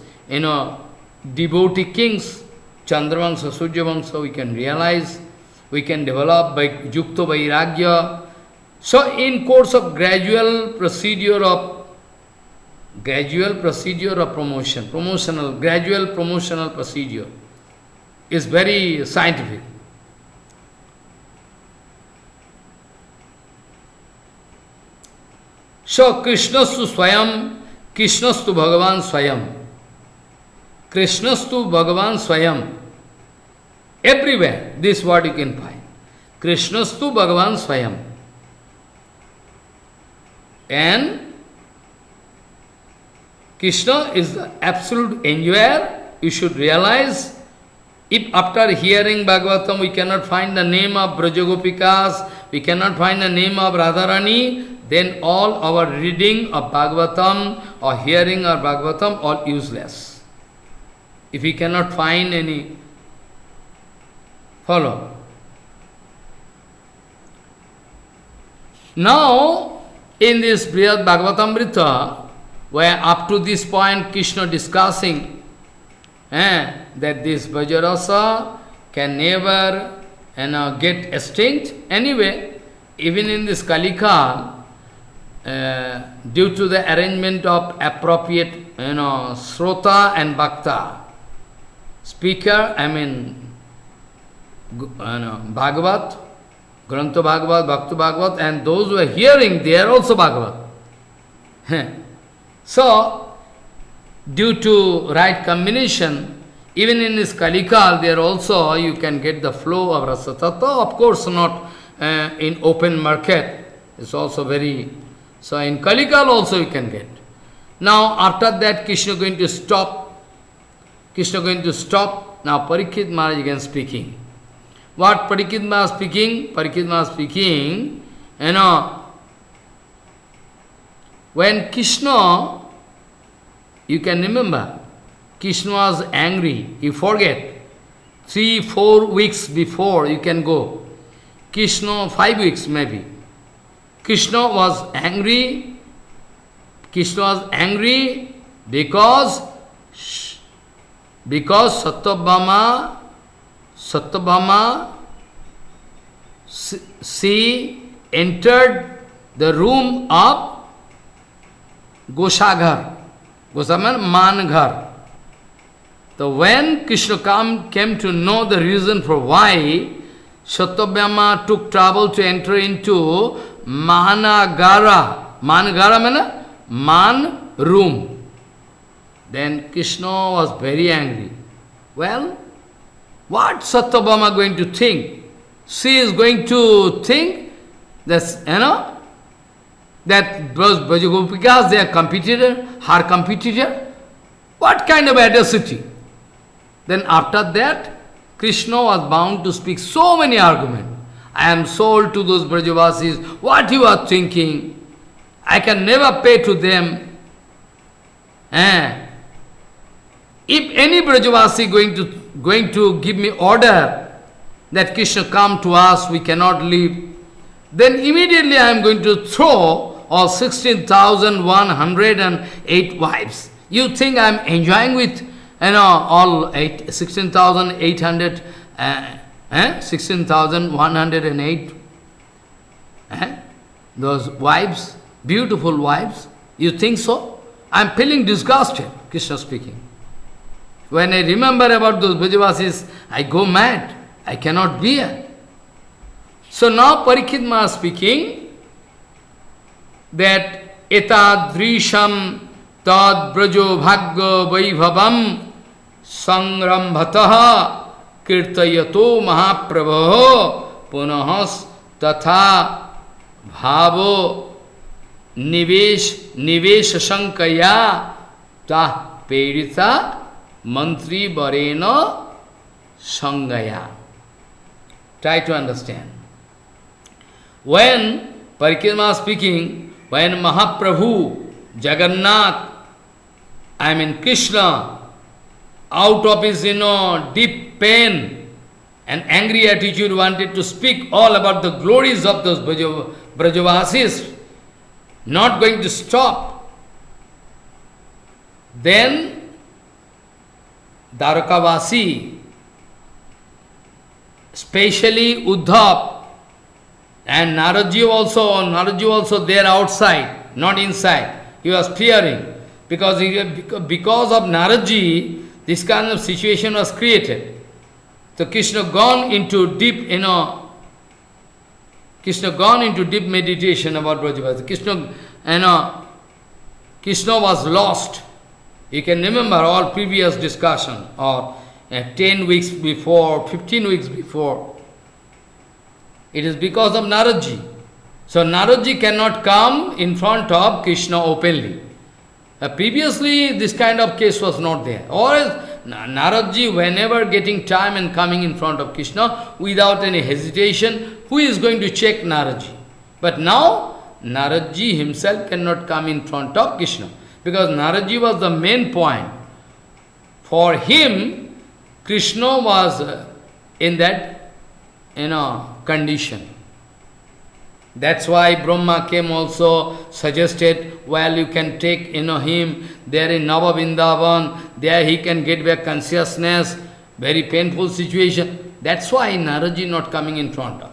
devotee kings, Chandravamsa, Suryavamsa, we can realize, we can develop by Yukta Vairagya. So in course of gradual procedure of gradual promotional procedure is very scientific. So Krishnastu Bhagavan Swayam. Krishnastu Bhagavan Swayam. Everywhere, this word you can find. Krishnastu Bhagavan Swayam. And Krishna is the absolute enjoyer. You should realize, if after hearing Bhagavatam we cannot find the name of Brajagopikas, we cannot find the name of Radharani, then all our reading of Bhagavatam or hearing of Bhagavatam all useless. If we cannot find any, follow. Now, in this Brihad Bhagavatamrita, where up to this point Krishna discussing that this Vajarasa can never get extinct. Anyway, even in this Kalikal, due to the arrangement of appropriate, Srota and Bhakta, speaker, Bhagavat, Grantha Bhagavat, Bhakta Bhagavat, and those who are hearing, they are also Bhagavat. So, due to right combination, even in this Kalikal, there also you can get the flow of Rasa Tattva, of course not in open market, it's also very, so in Kalikal also you can get. Now after that Krishna going to stop, now Parikshit Maharaj again speaking. What Parikshit Maharaj speaking? Parikshit Maharaj speaking, when Krishna, you can remember, Krishna was angry, you forget, 3-4 weeks before you can go. Krishna, 5 weeks maybe. Krishna was angry because Satyabhama, she entered the room of Goshaghar. Goshaghar, Manghar. So when Krishna came to know the reason for why Satyabhama took trouble to enter into Managara. Managara means man room. Then Krishna was very angry. Well, what Satyabhama going to think? She is going to think that, that those Brajagopikas, they are competitor, her competitor. What kind of audacity? Then after that, Krishna was bound to speak so many arguments. I am sold to those Brajavasis, what you are thinking? I can never pay to them. If any Brajavasi going to give me order that Krishna come to us, we cannot leave, then immediately I am going to throw all 16,108 wives. You think I am enjoying with all 16,800, 16,108 those wives, beautiful wives? You think so? I am feeling disgusted, Krishna speaking. When I remember about those Brajavasis, I go mad. I cannot bear. So now Parikshit Maharaj speaking that etadrisham tad brajo bhagya vaibhavam sangrambhataha kirtayato mahaprabho punahas tatha bhavo nivesh shankaya tah perita mantri varena sangaya. Try to understand. When Parikirma speaking, when Mahaprabhu, Jagannath, I mean Krishna, out of his deep pain and angry attitude wanted to speak all about the glories of those Brajavasis, not going to stop. Then Dwarakavasi, especially Uddhav, and Naradji also there outside, not inside. He was fearing, because of Naradji, this kind of situation was created. So Krishna gone into deep, meditation about Brajavasi. Krishna was lost. You can remember all previous discussion, or 10 weeks before, 15 weeks before. It is because of Naradji. So Naradji cannot come in front of Krishna openly. Previously, this kind of case was not there. Or Naradji, whenever getting time and coming in front of Krishna, without any hesitation, who is going to check Naradji? But now, Naradji himself cannot come in front of Krishna, because Naradji was the main point. For him, Krishna was in that, condition. That's why Brahma came also, suggested, well, you can take, him there in Nava Vrindavan, there he can get back consciousness, very painful situation. That's why Naradji not coming in front of.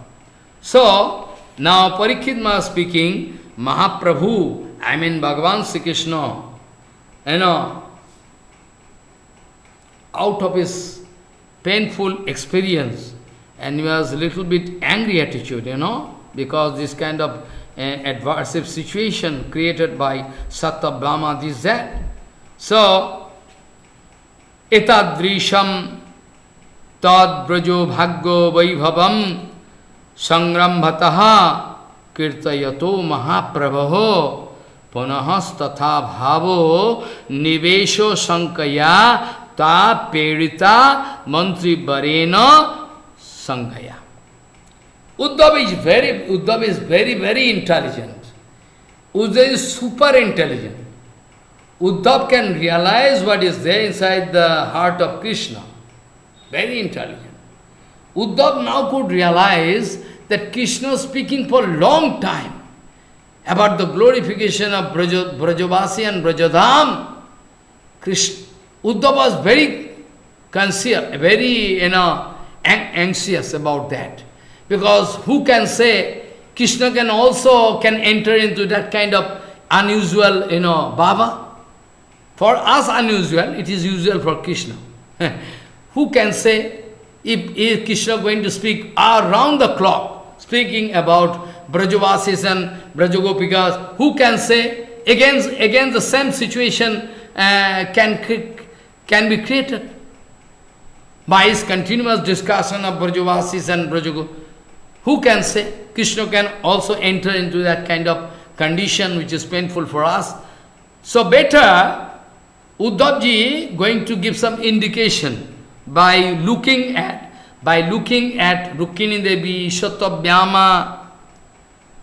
So, now Parikshit Maharaj speaking, Mahaprabhu, I mean Bhagavan Sri Krishna, out of his painful experience, and he was a little bit angry attitude, because this kind of adversive situation created by Satta, Brahma, this, that. So, etadrisham tad brajo bhagyo vaibhavam sangrambhataha kirtayato mahaprabho punahas tatha bhavo nivesho sankaya ta perita mantri varena sangaya. Uddhav is very, very intelligent. Uddhav is super intelligent. Uddhav can realize what is there inside the heart of Krishna. Very intelligent. Uddhav now could realize that Krishna is speaking for a long time about the glorification of Brajavasi and Brajadham. Uddhav was very sincere, very anxious about that. Because who can say Krishna can enter into that kind of unusual, bhava? For us unusual, it is usual for Krishna. Who can say, if Krishna going to speak around the clock, speaking about Brajavasis and Brajagopikas, who can say, again the same situation can be created by his continuous discussion of Brajavasis and Brajagopikas? Who can say Krishna can also enter into that kind of condition which is painful for us? So better, Uddhavji going to give some indication by looking at Rukmini Devi, Shatabhyama,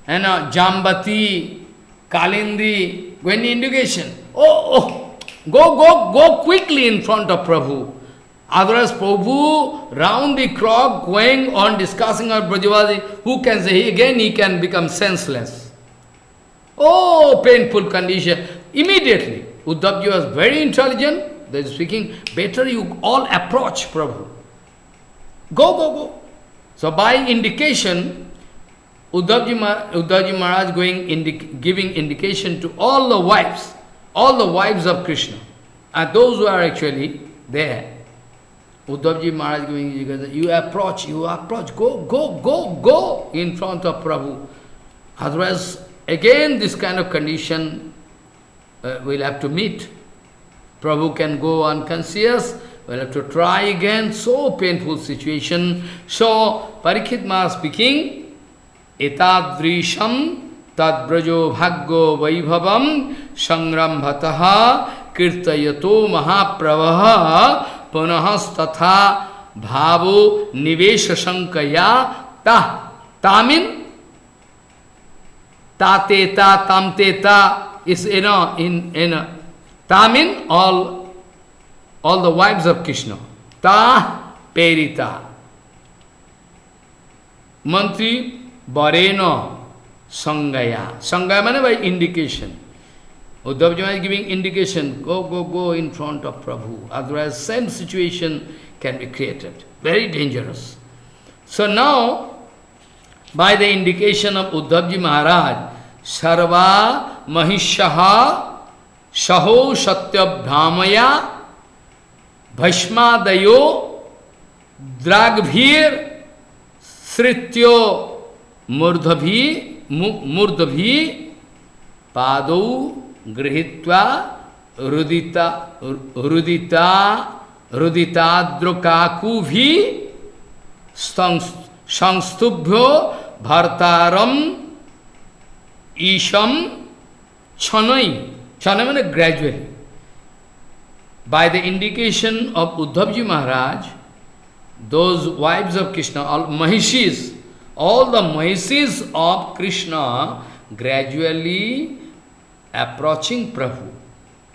Jambati, Kalindri, going indication. Go quickly in front of Prabhu. Otherwise, Prabhu, round the clock, going on discussing about Brajavasi, who can say, again he can become senseless. Oh, painful condition. Immediately, Uddhavji was very intelligent, they are speaking, better you all approach Prabhu. Go. So by indication, Uddhavji Maharaj giving indication to all the wives of Krishna, and those who are actually there. Uddhavji Maharaj giving indication, you approach, go in front of Prabhu. Otherwise, again this kind of condition we'll have to meet. Prabhu can go unconscious, we'll have to try again, so painful situation. So, Parikshit Maharaj speaking, etadrisham tad brajo bhagyo vaibhavam sangrambhataha kirtayato mahapravaha punahas tatha bhavo nivesha sankaya tamin tateta tamteta is in tamin all the wives of Krishna. Ta perita. Mantri Varena Sangaya. Sangaya means by indication. Uddhavji is giving indication, go in front of Prabhu. Otherwise, same situation can be created. Very dangerous. So now, by the indication of Uddhavji Maharaj, Sarva Mahishaha Shaho Satyabhamaya Bhashmadayo Dragvir Srityo Murdabhi Padau Grihitva Ruditadrokakubhi Sangstubhyo Bhartaram Isham Chanai. Chanai means gradually. By the indication of Uddhavji Maharaj, those wives of Krishna, all Mahishis, all the Mahishis of Krishna gradually approaching Prabhu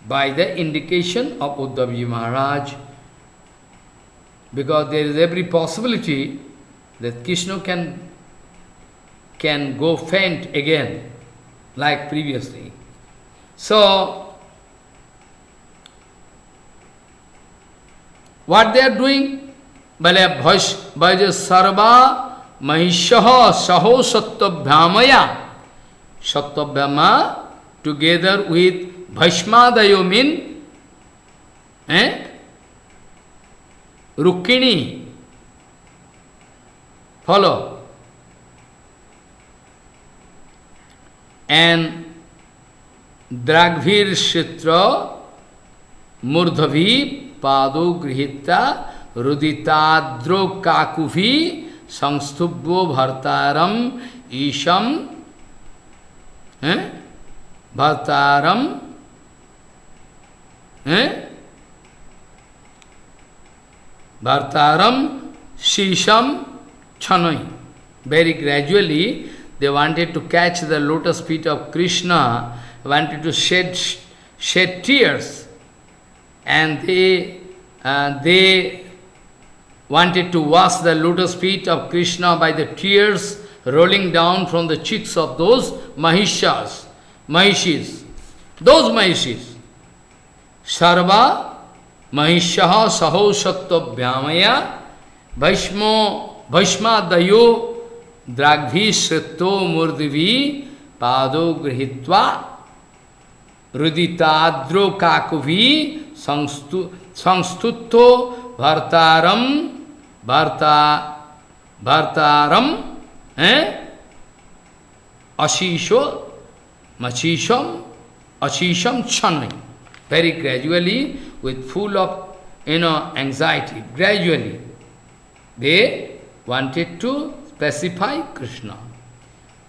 by the indication of Uddhavji Maharaj. Because there is every possibility that Krishna can go faint again, like previously. So, what they are doing? Bale Bhaja Sarva Mahishaha Saho Satyabhyamaya. Satyabhyama together with Bhashmadayo mean Rukmini. Follow. And Dragvir Shitra Murdhavi Pado Grihita Ruditadro Kakuvi Sangstubho Bhartaram Isham Bhartaram Bhartaram Shisham Chanoi. Very gradually they wanted to catch the lotus feet of Krishna, wanted to shed tears, and they wanted to wash the lotus feet of Krishna by the tears rolling down from the cheeks of those Mahishis. Those Mahishis. Sarva Mahishaha Saho Satyabhyamaya Bhashma Dayo Dragvi Srito Murdivi Pado Grihitva Ruditadro Kakuvi Sangstutto Bhartaram Ashisham Chanai. Very gradually, with full of anxiety, gradually they wanted to specify Krishna.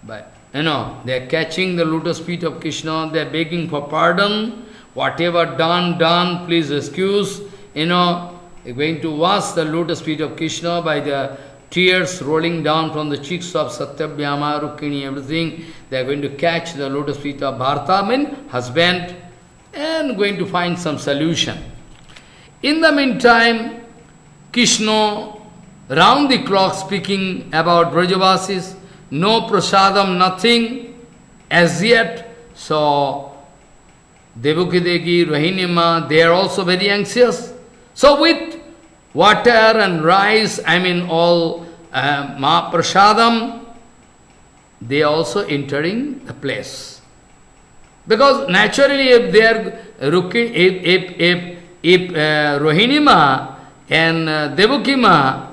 But they are catching the lotus feet of Krishna, they are begging for pardon, whatever done, please excuse. They are going to wash the lotus feet of Krishna by the tears rolling down from the cheeks of Satyabhyama, Rukmini, everything. They are going to catch the lotus feet of Bharata, husband, and going to find some solution. In the meantime, Krishna, round the clock, speaking about Brajavasis, no prasadam, nothing as yet. So, Devaki Devi, Rohinima, they are also very anxious. So, with water and rice, all Mahaprasadam, they are also entering the place. Because naturally, if they are Rohinima and Devakima,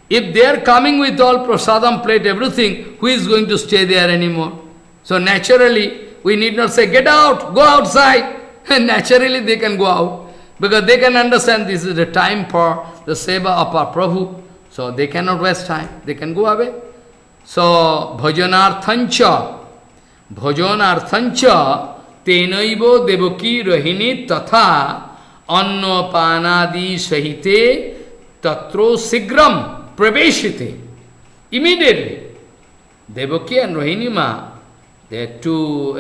if they are coming with all prasadam plate, everything, who is going to stay there anymore? So naturally, we need not say, get out, go outside. And naturally they can go out. Because they can understand this is the time for the seva of our Prabhu. So they cannot waste time. They can go away. So, bhajanarthancha te Tenaivo Devaki Rahini Tatha Anno Panadi Sahite Tatro Sigram Praveshite. Immediately, Devaki and Rohini Ma, they had to,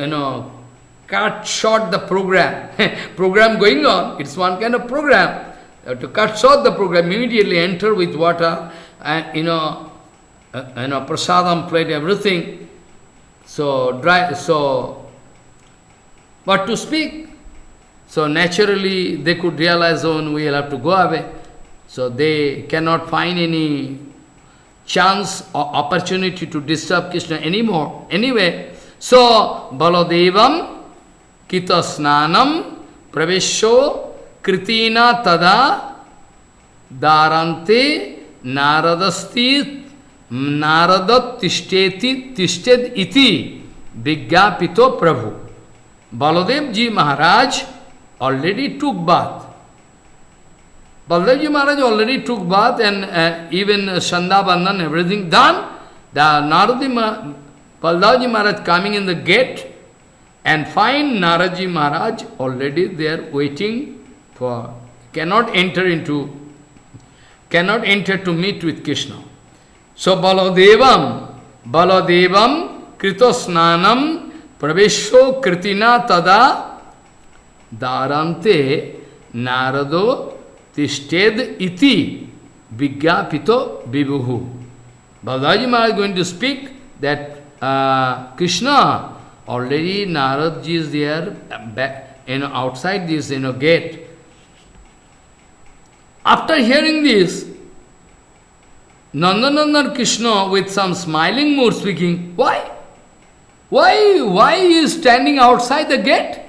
cut short the program. Program going on, it's one kind of program. They have to cut short the program, immediately enter with water, and prasadam plate, everything. So what to speak? So naturally they could realize, oh, we will have to go away. So they cannot find any chance or opportunity to disturb Krishna anymore. Anyway, so Baladevam Kitasnanam Pravesho Kritina Tada Darante Naradasti Naradat Tishted Iti Vigyapito Prabhu. Baladev Ji Maharaj already took bath. Baladev Ji Maharaj already took bath, and even Shanda Bandhan, everything done. The Baladev Ji Maharaj coming in the gate and find Naraji Maharaj already there waiting for, cannot enter to meet with Krishna. So Baladevam Kritosnanam Pravesho Kritina Tada Darante Narado Tishted Iti Vigyapito Vibhuhu. Balaji Maharaj is going to speak that Krishna, already Narad ji is there outside this gate. After hearing this, Nandanandan Krishna with some smiling mood speaking, why? Why he is standing outside the gate?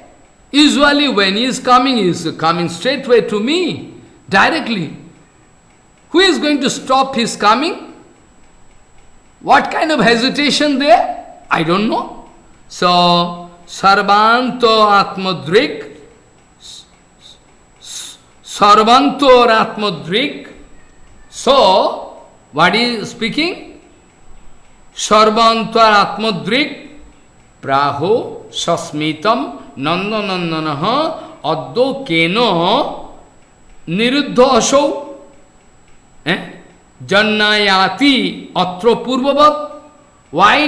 Usually when he is coming straightway to me, directly. Who is going to stop his coming? What kind of hesitation there? I don't know. So, Sarvanto Atmadrik, Sarvanto Atmadrik. So, what is speaking? Sarvanto Atmadrik, Praho Sasmitam Nandanandanaha Addo Keno Niruddha Asho Jannayati Atra Purvavat. Why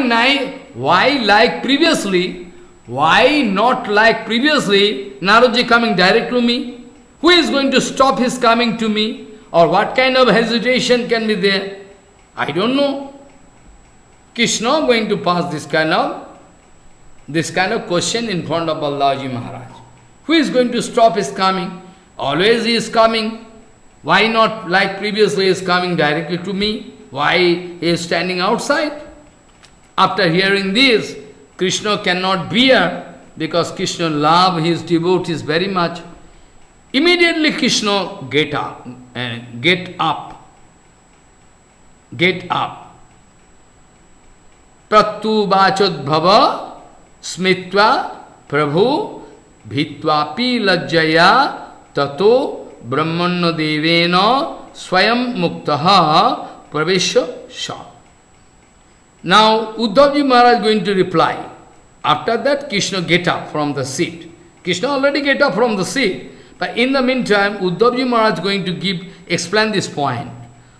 like previously? Why not like previously? Naraji coming direct to me. Who is going to stop his coming to me? Or what kind of hesitation can be there? I don't know. Krishna going to pass this kind of question in front of Balaji Maharaj. Who is going to stop his coming? Always he is coming. Why not like previously he is coming directly to me? Why he is standing outside? After hearing this, Krishna cannot bear, because Krishna loves his devotees very much. Immediately Krishna get up. Prattu bachot bhava smitva prabhu bhitvapi lajjaya tato brahmanna devena swayam muktaha pravesha sha. Now, Uddhavji Maharaj is going to reply. After that, Krishna get up from the seat. Krishna already get up from the seat. But in the meantime, Uddhavji Maharaj is going to explain this point.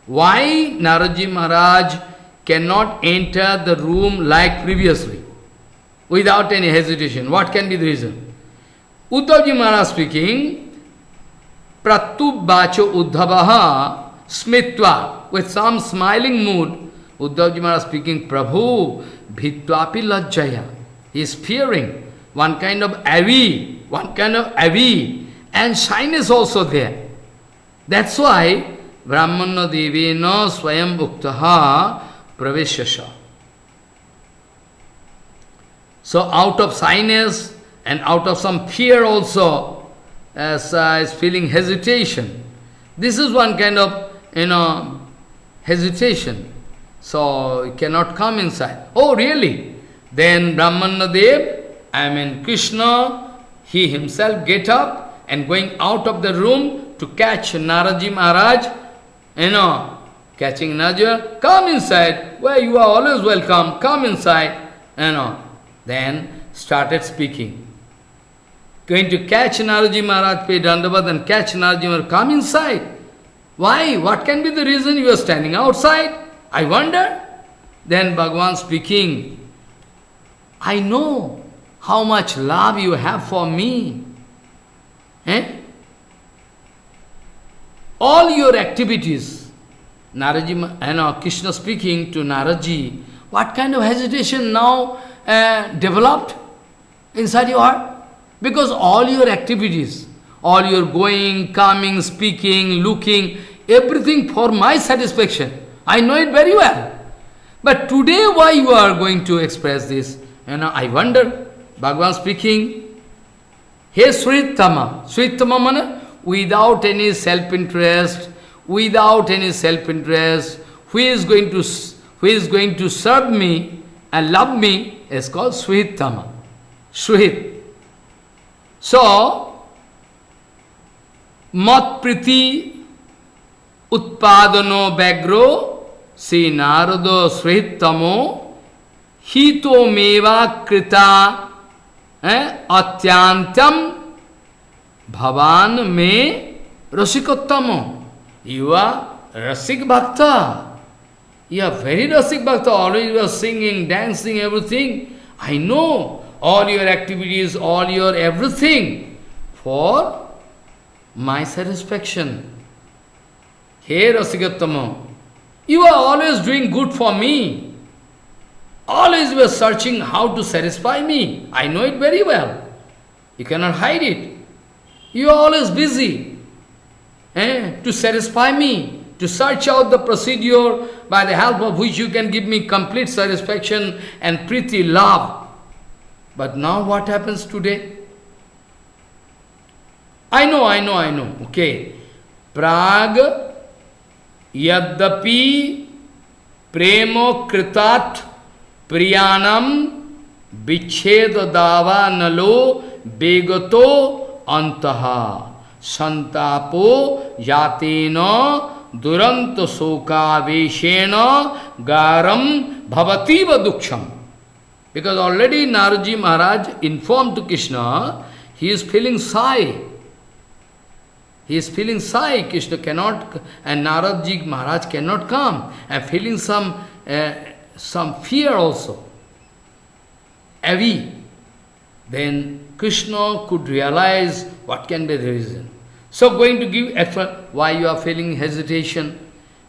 Why Naraji Maharaj cannot enter the room like previously, without any hesitation? What can be the reason? Uddhavji Maharaj speaking, Prattu bacho Uddhavaha smitva, with some smiling mood, Uddhavji Maharaj speaking, Prabhu, bhitvapi lajjaya. He is fearing, one kind of avi, and shyness also there. That's why Brahmana devena swayam uktaha praveshasha. So out of shyness and out of some fear also, as is feeling hesitation. This is one kind of, hesitation. So, he cannot come inside. Oh, really? Then Brahmana Dev, Krishna, he himself get up and going out of the room to catch Naraji Maharaj, catching Naraji, come inside, where you are always welcome, come inside, Then started speaking. going to catch Naraji Maharaj, pay Dandavat and catch Naraji Maharaj, come inside. Why? What can be the reason you are standing outside? I wonder. Then Bhagavan speaking, I know how much love you have for me. All your activities, Naraji, Krishna speaking to Naraji, what kind of hesitation now developed inside your heart? Because all your activities, all your going, coming, speaking, looking, everything for my satisfaction. I know it very well. But today why you are going to express this? I wonder. Bhagavan speaking, Hey Sritama. Sritama mana, without any self-interest, who is going to serve me and love me is called Sritama. Srit. So, mat priti utpadano bagro si narado sritamo hito meva krita atyantam bhavan me rasikottamo. You are rasik bhakta. You are very rasik bhakta. Always you are singing, dancing, everything. I know. All your activities, all your everything for my satisfaction. Hey Rasikattama, you are always doing good for me. Always you are searching how to satisfy me. I know it very well. You cannot hide it. You are always busy to satisfy me, to search out the procedure by the help of which you can give me complete satisfaction and priti, love. But now what happens today? I know. Okay. Prag yaddapi premo kritat priyanam vicheda dava nalo begato antaha santapo yatena duranta soka veshena garam bhavativa duksham. Because already Naraji Maharaj informed to Krishna, he is feeling sigh. He is feeling sigh. Krishna cannot, and Naraji Maharaj cannot come. And feeling some fear also. Heavy. Then Krishna could realize what can be the reason. So going to give effort. Why you are feeling hesitation?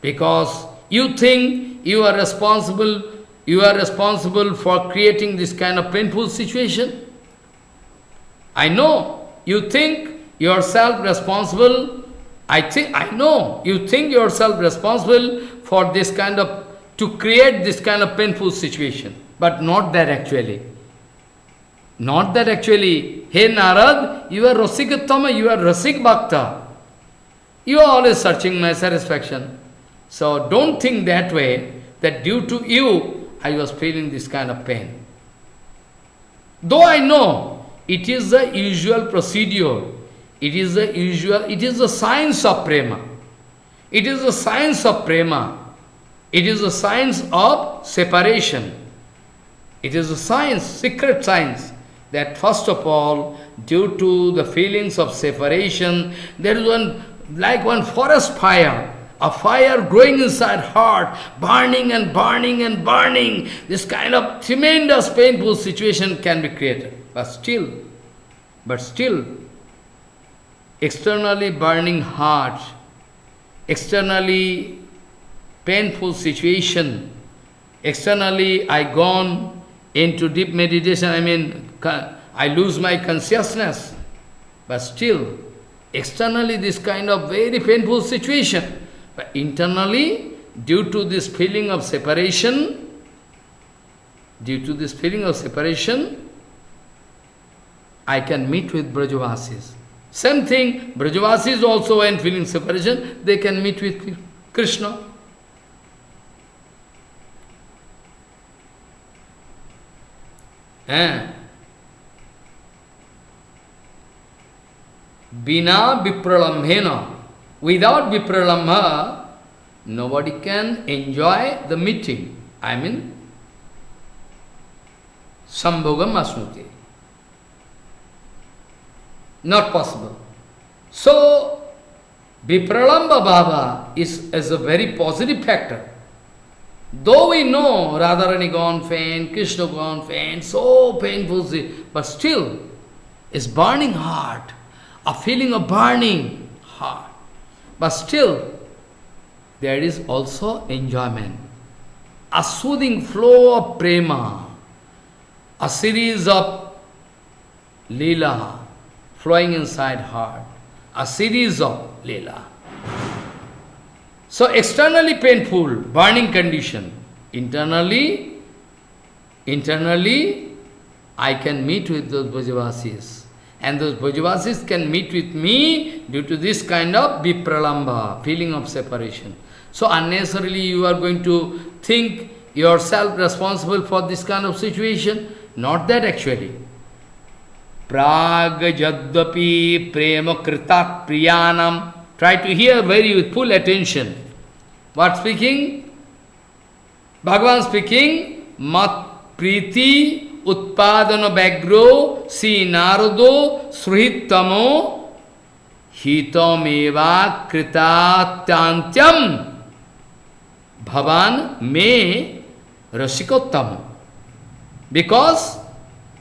Because you think you are responsible. You are responsible for creating this kind of painful situation. I know you think yourself responsible. I know you think yourself responsible for this kind of, to create this kind of painful situation. But not that actually. Not that actually. Hey Narad, you are Rasikattama, you are Rasik Bhakta. You are always searching my satisfaction. So don't think that way, that due to you, I was feeling this kind of pain. Though I know it is the usual procedure, it is the science of prema. It is the science of prema. It is the science of separation. It is a science, secret science, that first of all, due to the feelings of separation, there is one forest fire. A fire growing inside heart, burning and burning and burning. This kind of tremendous painful situation can be created. But still, externally burning heart, externally painful situation, externally I gone into deep meditation, I lose my consciousness. But still, externally this kind of very painful situation. But internally, due to this feeling of separation, I can meet with Brajavasis. Same thing, Brajavasis also when feeling separation, they can meet with Krishna. Bina vipralambhena. Without vipralambha, nobody can enjoy the meeting. Sambhogam asnuti. Not possible. So, Vipralamba Bhava is a very positive factor. Though we know Radharani gone faint, Krishna gone faint, so painful, but still, it's burning heart, a feeling of burning heart. But still, there is also enjoyment, a soothing flow of prema, a series of lila flowing inside heart, a series of lila. So externally painful, burning condition. Internally, I can meet with those Brajavasis. And those Brajavasis can meet with me due to this kind of vipralamba, feeling of separation. So unnecessarily you are going to think yourself responsible for this kind of situation. Not that actually. Prag jadvapi prema kritat priyanam. Try to hear very with full attention. What speaking? Bhagavan speaking, mat priti utpadana bagro si narado sruhittamo hitameva kritatyantyam bhavan me rasikottam. Because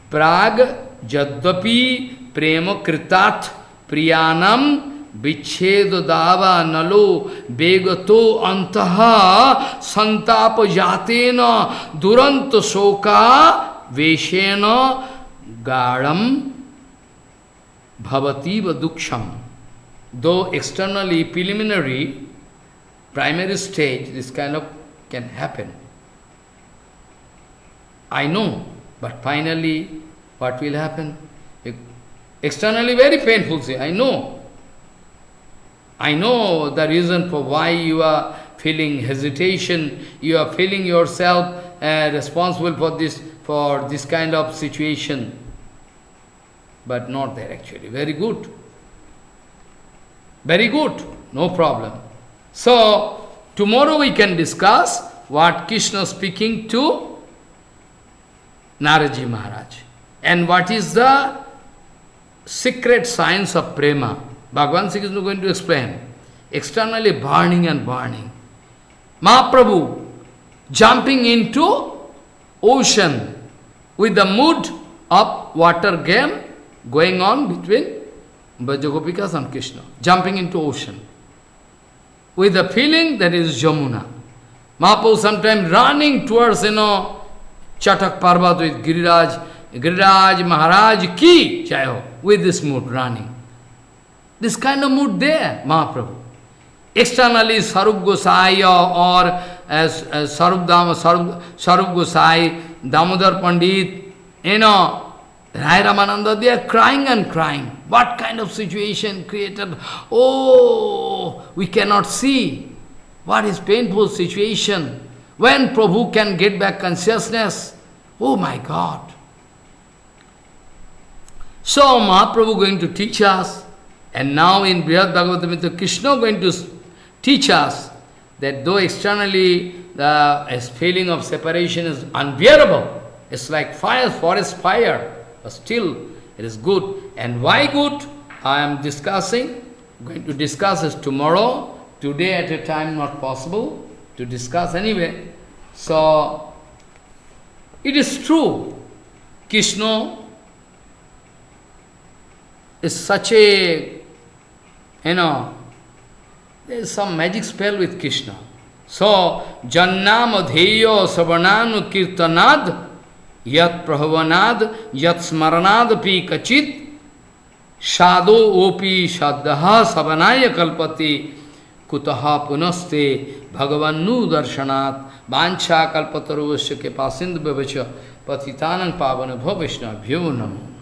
prag jadvapi prema kritat priyanam Vichhedo dava nalo begato antaha santapa jatena duranta soka veshena garam bhavativa duksham. Though externally, preliminary, primary stage, this kind of can happen. I know, but finally, what will happen? Externally very painful, see, I know. I know the reason for why you are feeling hesitation, you are feeling yourself responsible for this kind of situation. But not there actually. Very good. Very good. No problem. So, tomorrow we can discuss what Krishna speaking to Naraji Maharaj. And what is the secret science of prema. Bhagavan Sri Krishna is going to explain. Externally burning and burning. Mahaprabhu jumping into ocean with the mood of water game going on between Brajagopikas and Krishna. Jumping into ocean. With the feeling that is Jamuna. Mahaprabhu sometimes running towards, Chatak Parvat with Giriraj Maharaj ki Jayo, with this mood running. This kind of mood there, Mahaprabhu. Externally, Sarup Gosai or Sarup Gosai, Damodar Pandit, Rai Ramananda, they are crying and crying. What kind of situation created? Oh, we cannot see. What is painful situation? When Prabhu can get back consciousness? Oh my God. So Mahaprabhu going to teach us, and now in Brihad Bhagavatamrita, Krishna going to teach us that though externally the feeling of separation is unbearable, it's like fire, forest fire, but still it is good. And why good? I am discussing, going to discuss this tomorrow. Today at a time not possible to discuss anyway. So, it is true, Krishna is such a, there is some magic spell with Krishna. So, Jannam Adheyo Savananu Kirtanad Yat Prahavanad Yat Smaranad Pi Kachit Shado Opi Shaddaha Savanaya Kalpati Kutaha Punaste Bhagavannu Darshanat Vancha Kalpataruvasya Ke Pasindu Bhavacha Patitanang Pavana Bhavishna Bhyo Namo.